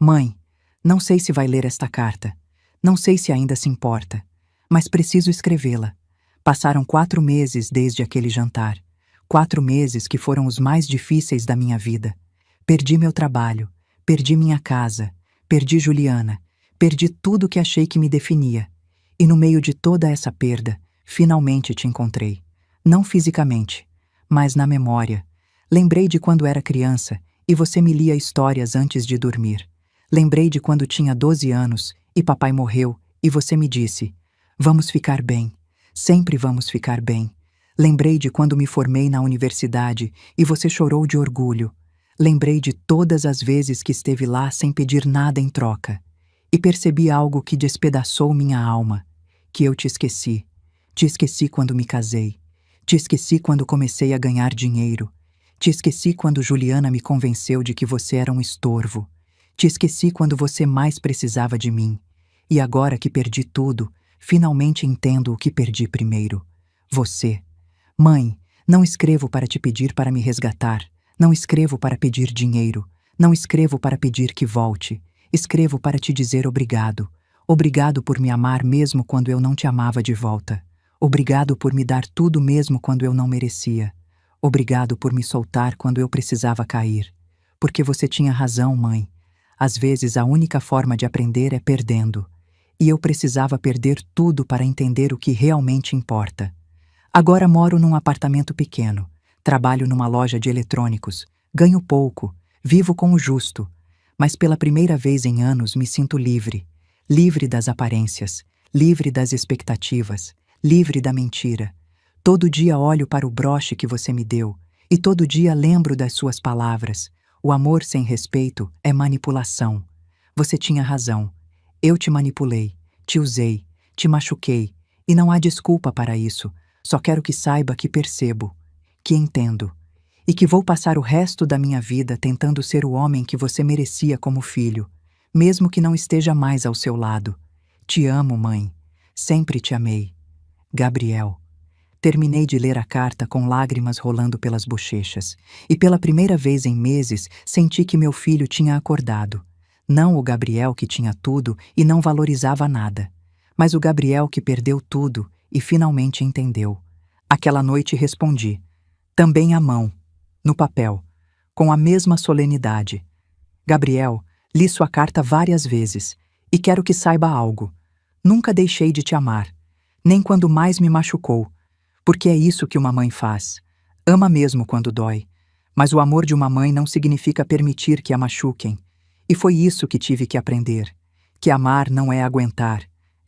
Mãe, não sei se vai ler esta carta. Não sei se ainda se importa. Mas preciso escrevê-la. Passaram 4 meses desde aquele jantar. 4 meses que foram os mais difíceis da minha vida. Perdi meu trabalho, perdi minha casa, perdi Juliana, perdi tudo que achei que me definia. E no meio de toda essa perda, finalmente te encontrei. Não fisicamente, mas na memória. Lembrei de quando era criança e você me lia histórias antes de dormir. Lembrei de quando tinha 12 anos e papai morreu e você me disse: vamos ficar bem, sempre vamos ficar bem. Lembrei de quando me formei na universidade e você chorou de orgulho. Lembrei de todas as vezes que esteve lá sem pedir nada em troca. E percebi algo que despedaçou minha alma, que eu te esqueci. Te esqueci quando me casei. Te esqueci quando comecei a ganhar dinheiro. Te esqueci quando Juliana me convenceu de que você era um estorvo. Te esqueci quando você mais precisava de mim. E agora que perdi tudo, finalmente entendo o que perdi primeiro. Você. Mãe, não escrevo para te pedir para me resgatar. Não escrevo para pedir dinheiro. Não escrevo para pedir que volte. Escrevo para te dizer obrigado. Obrigado por me amar mesmo quando eu não te amava de volta. Obrigado por me dar tudo mesmo quando eu não merecia. Obrigado por me soltar quando eu precisava cair. Porque você tinha razão, mãe. Às vezes a única forma de aprender é perdendo. E eu precisava perder tudo para entender o que realmente importa. Agora moro num apartamento pequeno. Trabalho numa loja de eletrônicos. Ganho pouco. Vivo com o justo. Mas pela primeira vez em anos me sinto livre. Livre das aparências. Livre das expectativas. Livre da mentira. Todo dia olho para o broche que você me deu. E todo dia lembro das suas palavras. O amor sem respeito é manipulação. Você tinha razão. Eu te manipulei. Te usei. Te machuquei. E não há desculpa para isso. Só quero que saiba que percebo. Que entendo, e que vou passar o resto da minha vida tentando ser o homem que você merecia como filho, mesmo que não esteja mais ao seu lado. Te amo, mãe. Sempre te amei. Gabriel. Terminei de ler a carta com lágrimas rolando pelas bochechas, e pela primeira vez em meses senti que meu filho tinha acordado. Não o Gabriel que tinha tudo e não valorizava nada, mas o Gabriel que perdeu tudo e finalmente entendeu. Aquela noite respondi. Também à mão, no papel, com a mesma solenidade. Gabriel, li sua carta várias vezes, e quero que saiba algo. Nunca deixei de te amar, nem quando mais me machucou, porque é isso que uma mãe faz. Ama mesmo quando dói, mas o amor de uma mãe não significa permitir que a machuquem. E foi isso que tive que aprender, que amar não é aguentar,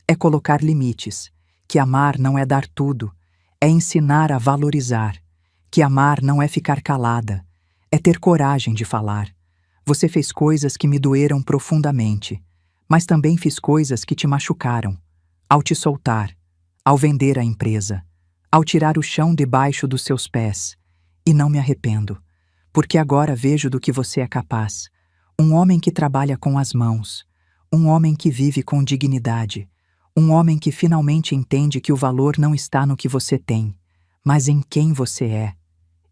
é colocar limites, que amar não é dar tudo, é ensinar a valorizar. Que amar não é ficar calada, é ter coragem de falar. Você fez coisas que me doeram profundamente, mas também fiz coisas que te machucaram. Ao te soltar, ao vender a empresa, ao tirar o chão debaixo dos seus pés. E não me arrependo, porque agora vejo do que você é capaz. Um homem que trabalha com as mãos, um homem que vive com dignidade, um homem que finalmente entende que o valor não está no que você tem, mas em quem você é.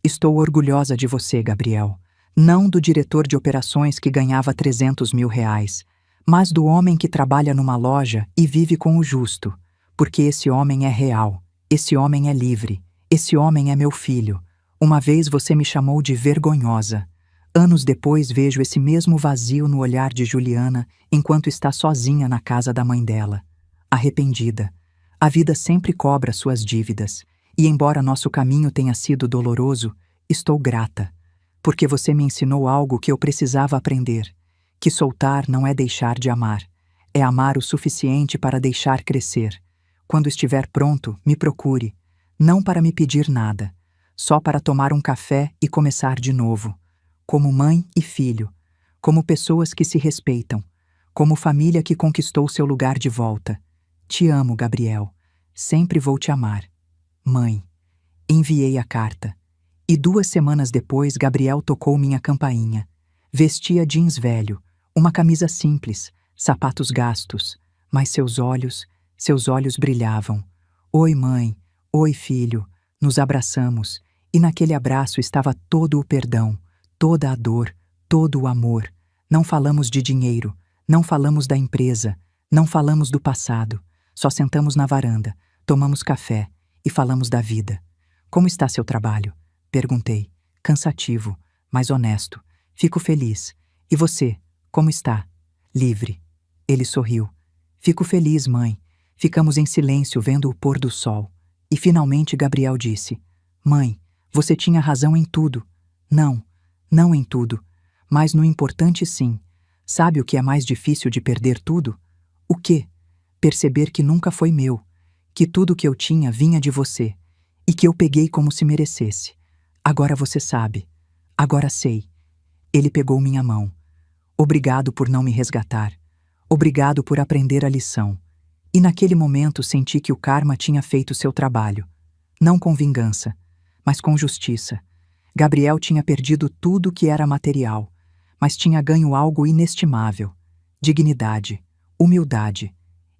Estou orgulhosa de você, Gabriel. Não do diretor de operações que ganhava 300 mil reais, mas do homem que trabalha numa loja e vive com o justo, porque esse homem é real, esse homem é livre, esse homem é meu filho. Uma vez você me chamou de vergonhosa. Anos depois vejo esse mesmo vazio no olhar de Juliana enquanto está sozinha na casa da mãe dela. Arrependida. A vida sempre cobra suas dívidas. E embora nosso caminho tenha sido doloroso, estou grata, porque você me ensinou algo que eu precisava aprender, que soltar não é deixar de amar, é amar o suficiente para deixar crescer. Quando estiver pronto, me procure, não para me pedir nada, só para tomar um café e começar de novo, como mãe e filho, como pessoas que se respeitam, como família que conquistou seu lugar de volta. Te amo, Gabriel. Sempre vou te amar. Mãe. Enviei a carta. E 2 semanas depois, Gabriel tocou minha campainha. Vestia jeans velho, uma camisa simples, sapatos gastos, mas seus olhos brilhavam. Oi, mãe. Oi, filho. Nos abraçamos, e naquele abraço estava todo o perdão, toda a dor, todo o amor. Não falamos de dinheiro, não falamos da empresa, não falamos do passado. Só sentamos na varanda, tomamos café e falamos da vida. Como está seu trabalho? Perguntei. Cansativo, mas honesto. Fico feliz. E você, como está? Livre. Ele sorriu. Fico feliz, mãe. Ficamos em silêncio vendo o pôr do sol. E finalmente Gabriel disse: Mãe, você tinha razão em tudo. Não em tudo, mas no importante sim. Sabe o que é mais difícil de perder tudo? O quê? Perceber que nunca foi meu, que tudo que eu tinha vinha de você, e que eu peguei como se merecesse. Agora você sabe. Agora sei. Ele pegou minha mão. Obrigado por não me resgatar. Obrigado por aprender a lição. E naquele momento senti que o karma tinha feito seu trabalho. Não com vingança, mas com justiça. Gabriel tinha perdido tudo que era material, mas tinha ganho algo inestimável: dignidade, humildade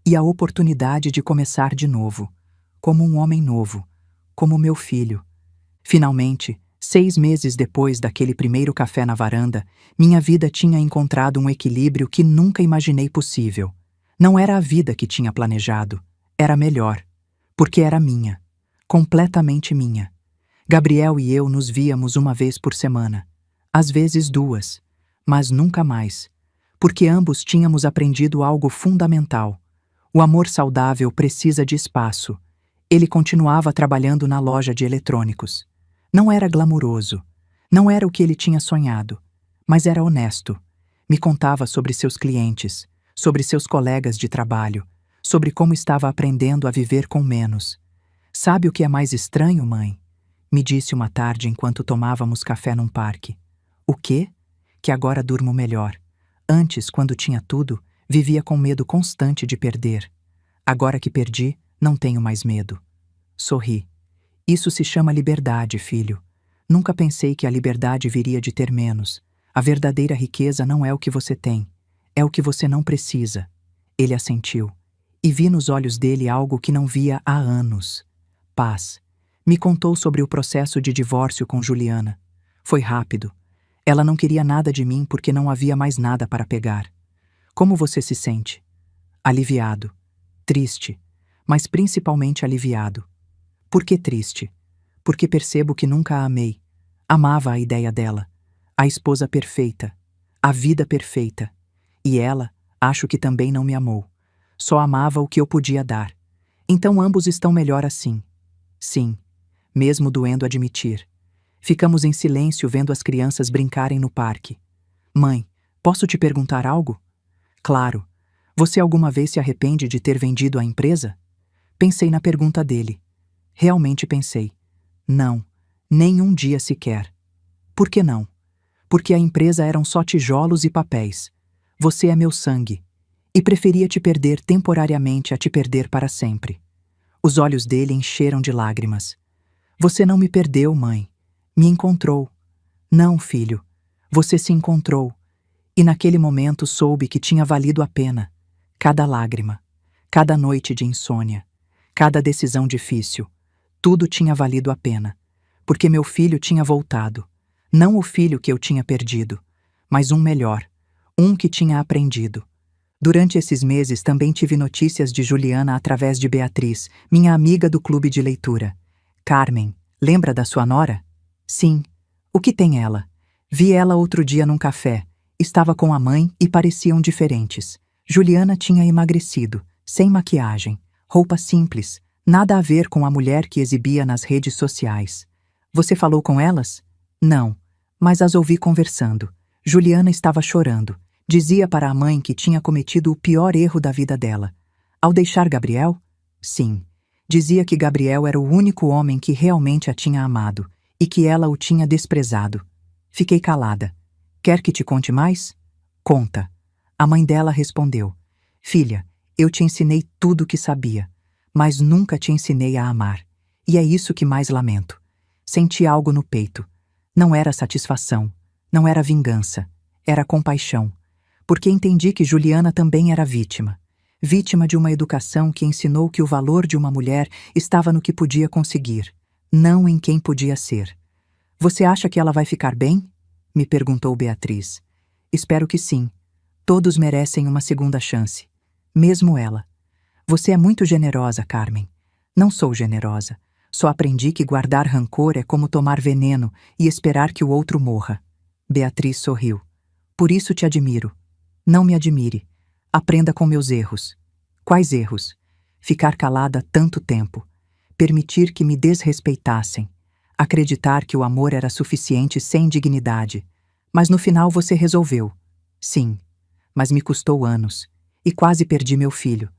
e a oportunidade de começar de novo, como um homem novo, como meu filho. Finalmente, 6 meses depois daquele primeiro café na varanda, minha vida tinha encontrado um equilíbrio que nunca imaginei possível. Não era a vida que tinha planejado, era melhor, porque era minha, completamente minha. Gabriel e eu nos víamos uma vez por semana, às vezes 2, mas nunca mais, porque ambos tínhamos aprendido algo fundamental. O amor saudável precisa de espaço. Ele continuava trabalhando na loja de eletrônicos. Não era glamuroso, não era o que ele tinha sonhado, mas era honesto. Me contava sobre seus clientes, sobre seus colegas de trabalho, sobre como estava aprendendo a viver com menos. Sabe o que é mais estranho, mãe? Me disse uma tarde enquanto tomávamos café num parque. O quê? Que agora durmo melhor. Antes, quando tinha tudo, vivia com medo constante de perder. Agora que perdi, não tenho mais medo. Sorri. Isso se chama liberdade, filho. Nunca pensei que a liberdade viria de ter menos. A verdadeira riqueza não é o que você tem, é o que você não precisa. Ele assentiu. E vi nos olhos dele algo que não via há anos. Paz. Me contou sobre o processo de divórcio com Juliana. Foi rápido. Ela não queria nada de mim porque não havia mais nada para pegar. Como você se sente? Aliviado. Triste. Mas principalmente aliviado. Por que triste? Porque percebo que nunca a amei. Amava a ideia dela. A esposa perfeita. A vida perfeita. E ela, acho que também não me amou. Só amava o que eu podia dar. Então ambos estão melhor assim. Sim, mesmo doendo admitir. Ficamos em silêncio vendo as crianças brincarem no parque. Mãe, posso te perguntar algo? Claro. Você alguma vez se arrepende de ter vendido a empresa? Pensei na pergunta dele. Realmente pensei. Não, nem um dia sequer. Por que não? Porque a empresa eram só tijolos e papéis. Você é meu sangue. E preferia te perder temporariamente a te perder para sempre. Os olhos dele encheram de lágrimas. Você não me perdeu, mãe. Me encontrou. Não, filho. Você se encontrou. E naquele momento soube que tinha valido a pena. Cada lágrima. Cada noite de insônia. Cada decisão difícil. Tudo tinha valido a pena. Porque meu filho tinha voltado. Não o filho que eu tinha perdido, mas um melhor. Um que tinha aprendido. Durante esses meses também tive notícias de Juliana através de Beatriz, minha amiga do clube de leitura. Carmen, lembra da sua nora? Sim. O que tem ela? Vi ela outro dia num café. Estava com a mãe e pareciam diferentes. Juliana tinha emagrecido, sem maquiagem, roupa simples, nada a ver com a mulher que exibia nas redes sociais. Você falou com elas? Não, mas as ouvi conversando. Juliana estava chorando. Dizia para a mãe que tinha cometido o pior erro da vida dela. Ao deixar Gabriel? Sim. Dizia que Gabriel era o único homem que realmente a tinha amado e que ela o tinha desprezado. Fiquei calada. Quer que te conte mais? Conta. A mãe dela respondeu. Filha, eu te ensinei tudo o que sabia, mas nunca te ensinei a amar. E é isso que mais lamento. Senti algo no peito. Não era satisfação, não era vingança, era compaixão. Porque entendi que Juliana também era vítima. Vítima de uma educação que ensinou que o valor de uma mulher estava no que podia conseguir, não em quem podia ser. Você acha que ela vai ficar bem? Me perguntou Beatriz. Espero que sim. Todos merecem uma segunda chance. Mesmo ela. Você é muito generosa, Carmen. Não sou generosa. Só aprendi que guardar rancor é como tomar veneno e esperar que o outro morra. Beatriz sorriu. Por isso te admiro. Não me admire. Aprenda com meus erros. Quais erros? Ficar calada tanto tempo. Permitir que me desrespeitassem. Acreditar que o amor era suficiente sem dignidade. Mas no final você resolveu. Sim, mas me custou anos. E quase perdi meu filho.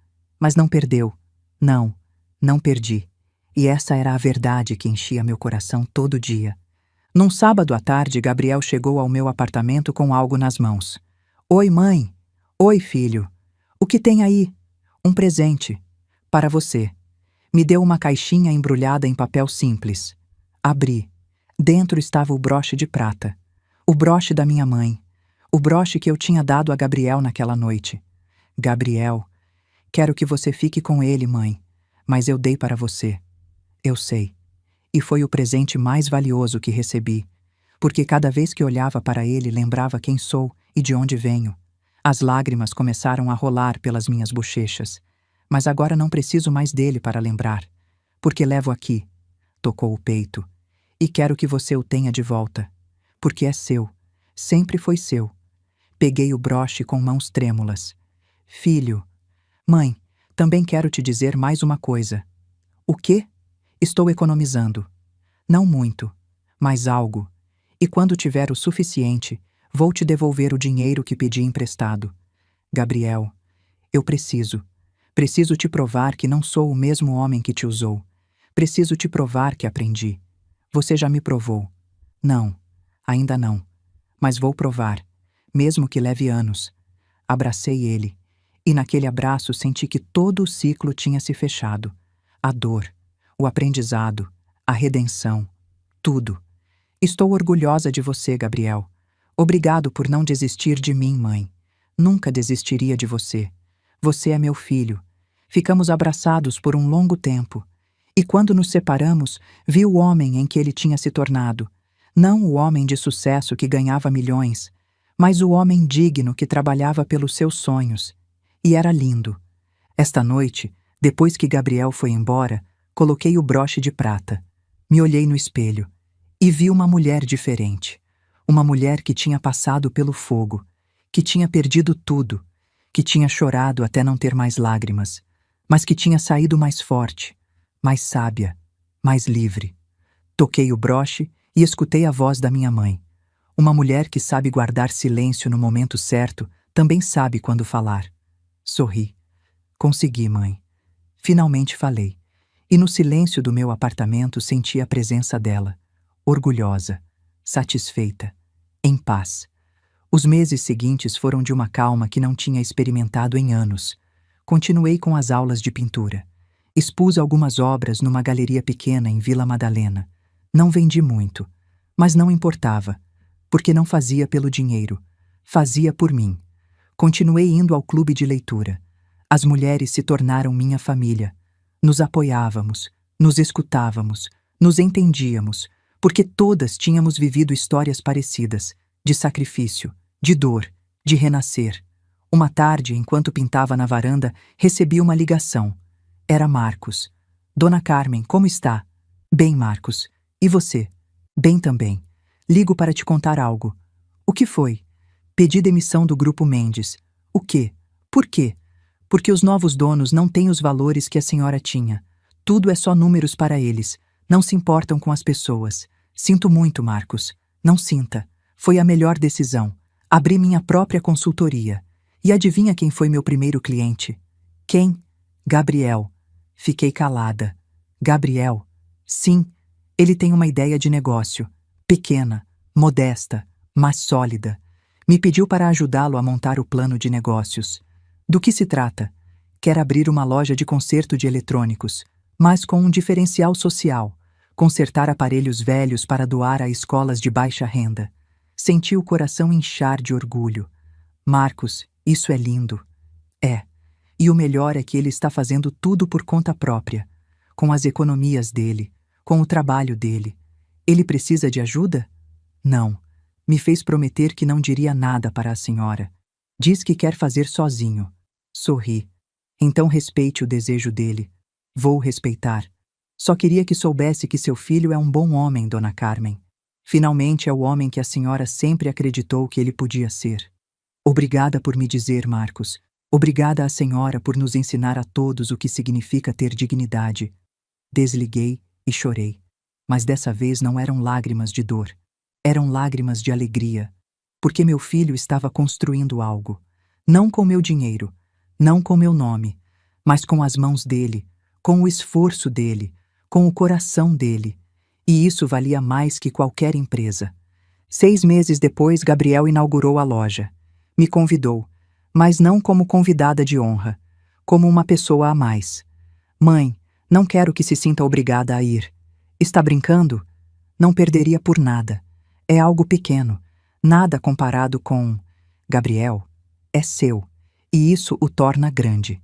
Mas não perdeu. Não, não perdi. E essa era a verdade que enchia meu coração todo dia. Num sábado à tarde, Gabriel chegou ao meu apartamento com algo nas mãos. Oi, mãe. Oi, filho. O que tem aí? Um presente. Para você. Me deu uma caixinha embrulhada em papel simples. Abri. Dentro estava o broche de prata. O broche da minha mãe. O broche que eu tinha dado a Gabriel naquela noite. Gabriel, quero que você fique com ele, mãe. Mas eu dei para você. Eu sei. E foi o presente mais valioso que recebi. Porque cada vez que olhava para ele, lembrava quem sou e de onde venho. As lágrimas começaram a rolar pelas minhas bochechas. Mas agora não preciso mais dele para lembrar. Porque levo aqui. Tocou o peito. E quero que você o tenha de volta. Porque é seu. Sempre foi seu. Peguei o broche com mãos trêmulas. Filho. Mãe, também quero te dizer mais uma coisa. O quê? Estou economizando. Não muito, mas algo. E quando tiver o suficiente, vou te devolver o dinheiro que pedi emprestado. Gabriel, eu preciso. Preciso te provar que não sou o mesmo homem que te usou. Preciso te provar que aprendi. Você já me provou. Não, ainda não. Mas vou provar, mesmo que leve anos. Abracei ele, e naquele abraço senti que todo o ciclo tinha se fechado. A dor, o aprendizado, a redenção, tudo. Estou orgulhosa de você, Gabriel. Obrigado por não desistir de mim, mãe. Nunca desistiria de você. Você é meu filho. Ficamos abraçados por um longo tempo. E quando nos separamos, vi o homem em que ele tinha se tornado. Não o homem de sucesso que ganhava milhões, mas o homem digno que trabalhava pelos seus sonhos. E era lindo. Esta noite, depois que Gabriel foi embora, coloquei o broche de prata. Me olhei no espelho e vi uma mulher diferente. Uma mulher que tinha passado pelo fogo, que tinha perdido tudo, que tinha chorado até não ter mais lágrimas, mas que tinha saído mais forte, mais sábia, mais livre. Toquei o broche e escutei a voz da minha mãe. Uma mulher que sabe guardar silêncio no momento certo também sabe quando falar. Sorri. Consegui, mãe. Finalmente falei. E no silêncio do meu apartamento senti a presença dela, orgulhosa, satisfeita, em paz. Os meses seguintes foram de uma calma que não tinha experimentado em anos. Continuei com as aulas de pintura. Expus algumas obras numa galeria pequena em Vila Madalena. Não vendi muito, mas não importava, porque não fazia pelo dinheiro, fazia por mim. Continuei indo ao clube de leitura. As mulheres se tornaram minha família. Nos apoiávamos, nos escutávamos, nos entendíamos, porque todas tínhamos vivido histórias parecidas, de sacrifício, de dor, de renascer. Uma tarde, enquanto pintava na varanda, recebi uma ligação. Era Marcos. Dona Carmen, como está? Bem, Marcos. E você? Bem também. Ligo para te contar algo. O que foi? Pedi demissão do Grupo Mendes. O quê? Por quê? Porque os novos donos não têm os valores que a senhora tinha. Tudo é só números para eles. Não se importam com as pessoas. Sinto muito, Marcos. Não sinta. Foi a melhor decisão. Abri minha própria consultoria. E adivinha quem foi meu primeiro cliente? Quem? Gabriel. Fiquei calada. Gabriel? Sim, ele tem uma ideia de negócio. Pequena, modesta, mas sólida. Me pediu para ajudá-lo a montar o plano de negócios. Do que se trata? Quer abrir uma loja de conserto de eletrônicos, mas com um diferencial social. Consertar aparelhos velhos para doar a escolas de baixa renda. Senti o coração inchar de orgulho. Marcos, isso é lindo. É. E o melhor é que ele está fazendo tudo por conta própria, com as economias dele, com o trabalho dele. Ele precisa de ajuda? Não. Me fez prometer que não diria nada para a senhora. Diz que quer fazer sozinho. Sorri. Então respeite o desejo dele. Vou respeitar. Só queria que soubesse que seu filho é um bom homem, Dona Carmen. Finalmente é o homem que a senhora sempre acreditou que ele podia ser. Obrigada por me dizer, Marcos. Obrigada à senhora por nos ensinar a todos o que significa ter dignidade. Desliguei e chorei. Mas dessa vez não eram lágrimas de dor. Eram lágrimas de alegria. Porque meu filho estava construindo algo. Não com meu dinheiro, não com meu nome, mas com as mãos dele, com o esforço dele, com o coração dele. E isso valia mais que qualquer empresa. 6 meses depois, Gabriel inaugurou a loja. Me convidou, mas não como convidada de honra, como uma pessoa a mais. Mãe, não quero que se sinta obrigada a ir. Está brincando? Não perderia por nada. É algo pequeno, nada comparado com... Gabriel, é seu, e isso o torna grande.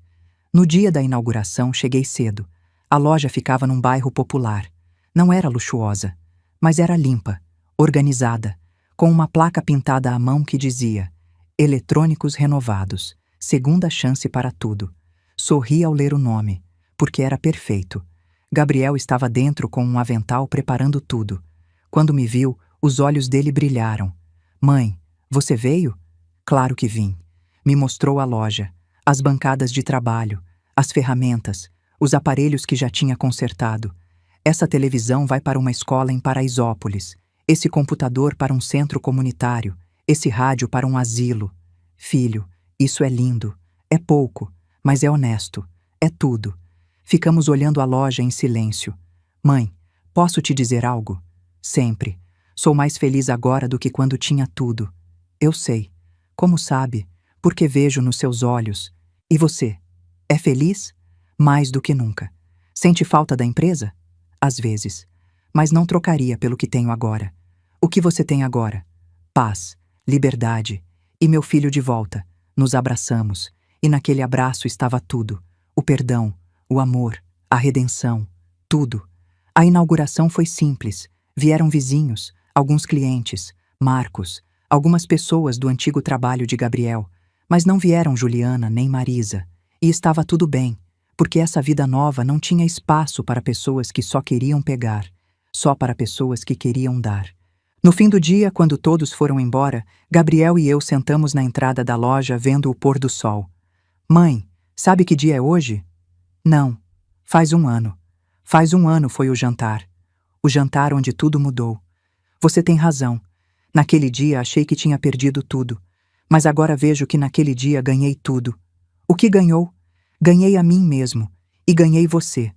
No dia da inauguração, cheguei cedo. A loja ficava num bairro popular. Não era luxuosa, mas era limpa, organizada, com uma placa pintada à mão que dizia: Eletrônicos renovados, segunda chance para tudo. Sorri ao ler o nome, porque era perfeito. Gabriel estava dentro com um avental preparando tudo. Quando me viu, os olhos dele brilharam. Mãe, você veio? Claro que vim. Me mostrou a loja, as bancadas de trabalho, as ferramentas, os aparelhos que já tinha consertado. Essa televisão vai para uma escola em Paraisópolis, esse computador para um centro comunitário, esse rádio para um asilo. Filho, isso é lindo. É pouco, mas é honesto. É tudo. Ficamos olhando a loja em silêncio. Mãe, posso te dizer algo? Sempre. Sou mais feliz agora do que quando tinha tudo. Eu sei. Como sabe? Porque vejo nos seus olhos. E você? É feliz? Mais do que nunca. Sente falta da empresa? Às vezes. Mas não trocaria pelo que tenho agora. O que você tem agora? Paz, liberdade. E meu filho de volta. Nos abraçamos. E naquele abraço estava tudo. O perdão, o amor, a redenção. Tudo. A inauguração foi simples. Vieram vizinhos, alguns clientes, Marcos, algumas pessoas do antigo trabalho de Gabriel, mas não vieram Juliana nem Marisa. E estava tudo bem, porque essa vida nova não tinha espaço para pessoas que só queriam pegar, só para pessoas que queriam dar. No fim do dia, quando todos foram embora, Gabriel e eu sentamos na entrada da loja vendo o pôr do sol. Mãe, sabe que dia é hoje? Não. Faz 1 ano. Faz 1 ano foi o jantar. O jantar onde tudo mudou. Você tem razão. Naquele dia achei que tinha perdido tudo. Mas agora vejo que naquele dia ganhei tudo. O que ganhou? Ganhei a mim mesmo. E ganhei você.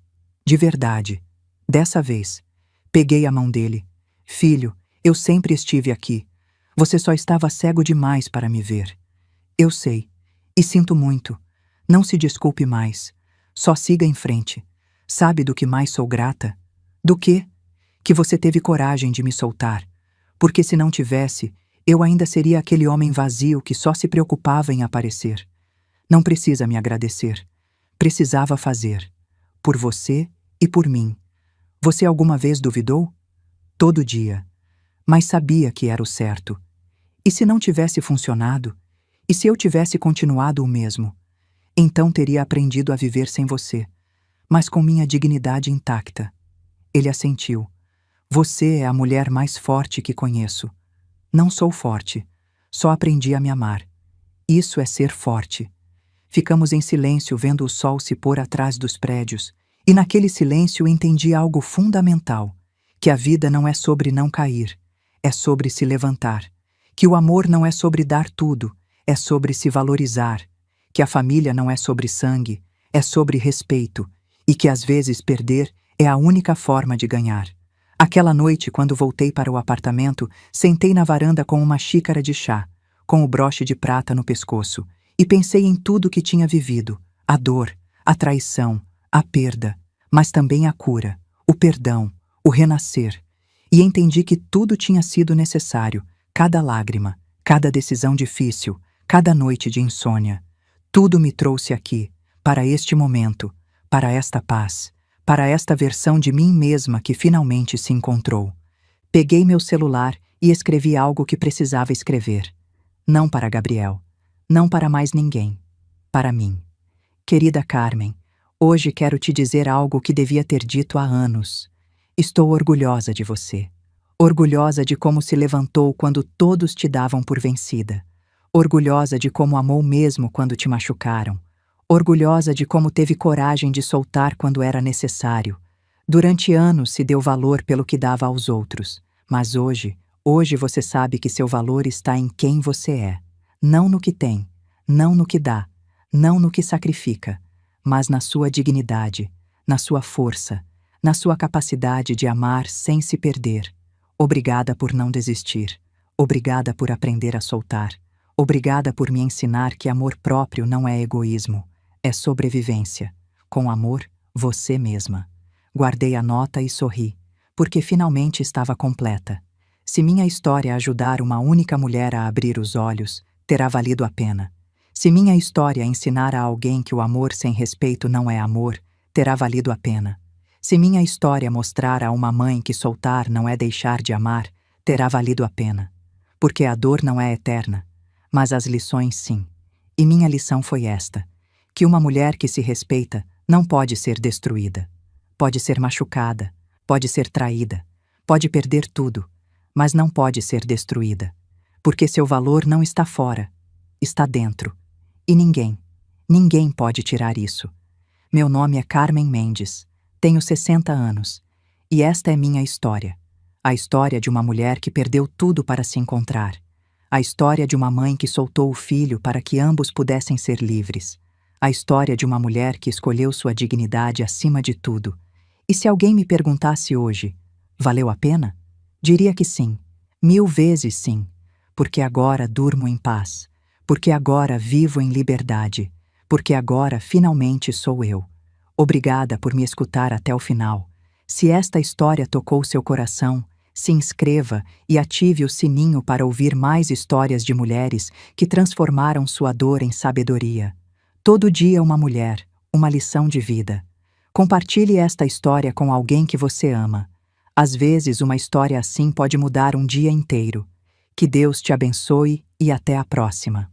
De verdade. Dessa vez. Peguei a mão dele. Filho, eu sempre estive aqui. Você só estava cego demais para me ver. Eu sei. E sinto muito. Não se desculpe mais. Só siga em frente. Sabe do que mais sou grata? Do quê? Que você teve coragem de me soltar. Porque se não tivesse, eu ainda seria aquele homem vazio que só se preocupava em aparecer. Não precisa me agradecer. Precisava fazer. Por você e por mim. Você alguma vez duvidou? Todo dia. Mas sabia que era o certo. E se não tivesse funcionado? E se eu tivesse continuado o mesmo? Então teria aprendido a viver sem você, mas com minha dignidade intacta. Ele assentiu. Você é a mulher mais forte que conheço. Não sou forte. Só aprendi a me amar. Isso é ser forte. Ficamos em silêncio vendo o sol se pôr atrás dos prédios, e naquele silêncio entendi algo fundamental, que a vida não é sobre não cair, é sobre se levantar, que o amor não é sobre dar tudo, é sobre se valorizar, que a família não é sobre sangue, é sobre respeito, e que às vezes perder é a única forma de ganhar. Aquela noite, quando voltei para o apartamento, sentei na varanda com uma xícara de chá, com o broche de prata no pescoço, e pensei em tudo que tinha vivido, A dor, a traição, a perda, mas também a cura, o perdão, o renascer. E entendi que tudo tinha sido necessário, cada lágrima, cada decisão difícil, cada noite de insônia. Tudo me trouxe aqui, para este momento, para esta paz, para esta versão de mim mesma que finalmente se encontrou. Peguei meu celular e escrevi algo que precisava escrever. Não para Gabriel, não para mais ninguém, para mim. Querida Carmen, hoje quero te dizer algo que devia ter dito há anos. Estou orgulhosa de você. Orgulhosa de como se levantou quando todos te davam por vencida. Orgulhosa de como amou mesmo quando te machucaram. Orgulhosa de como teve coragem de soltar quando era necessário. Durante anos se deu valor pelo que dava aos outros. Mas hoje você sabe que seu valor está em quem você é. Não no que tem, não no que dá, não no que sacrifica, mas na sua dignidade, na sua força, na sua capacidade de amar sem se perder. Obrigada por não desistir. Obrigada por aprender a soltar. Obrigada por me ensinar que amor próprio não é egoísmo, é sobrevivência. Com amor, você mesma. Guardei a nota e sorri, porque finalmente estava completa. Se minha história ajudar uma única mulher a abrir os olhos, terá valido a pena. Se minha história ensinar a alguém que o amor sem respeito não é amor, terá valido a pena. Se minha história mostrar a uma mãe que soltar não é deixar de amar, terá valido a pena. Porque a dor não é eterna, mas as lições sim. E minha lição foi esta: que uma mulher que se respeita não pode ser destruída. Pode ser machucada, pode ser traída, pode perder tudo, mas não pode ser destruída. Porque seu valor não está fora, está dentro. E ninguém pode tirar isso. Meu nome é Carmen Mendes, tenho 60 anos, e esta é minha história. A história de uma mulher que perdeu tudo para se encontrar. A história de uma mãe que soltou o filho para que ambos pudessem ser livres. A história de uma mulher que escolheu sua dignidade acima de tudo. E se alguém me perguntasse hoje, valeu a pena? Diria que sim, 1000 vezes sim, porque agora durmo em paz, porque agora vivo em liberdade, porque agora finalmente sou eu. Obrigada por me escutar até o final. Se esta história tocou seu coração, se inscreva e ative o sininho para ouvir mais histórias de mulheres que transformaram sua dor em sabedoria. Todo dia uma mulher, uma lição de vida. Compartilhe esta história com alguém que você ama. Às vezes, uma história assim pode mudar um dia inteiro. Que Deus te abençoe e até a próxima.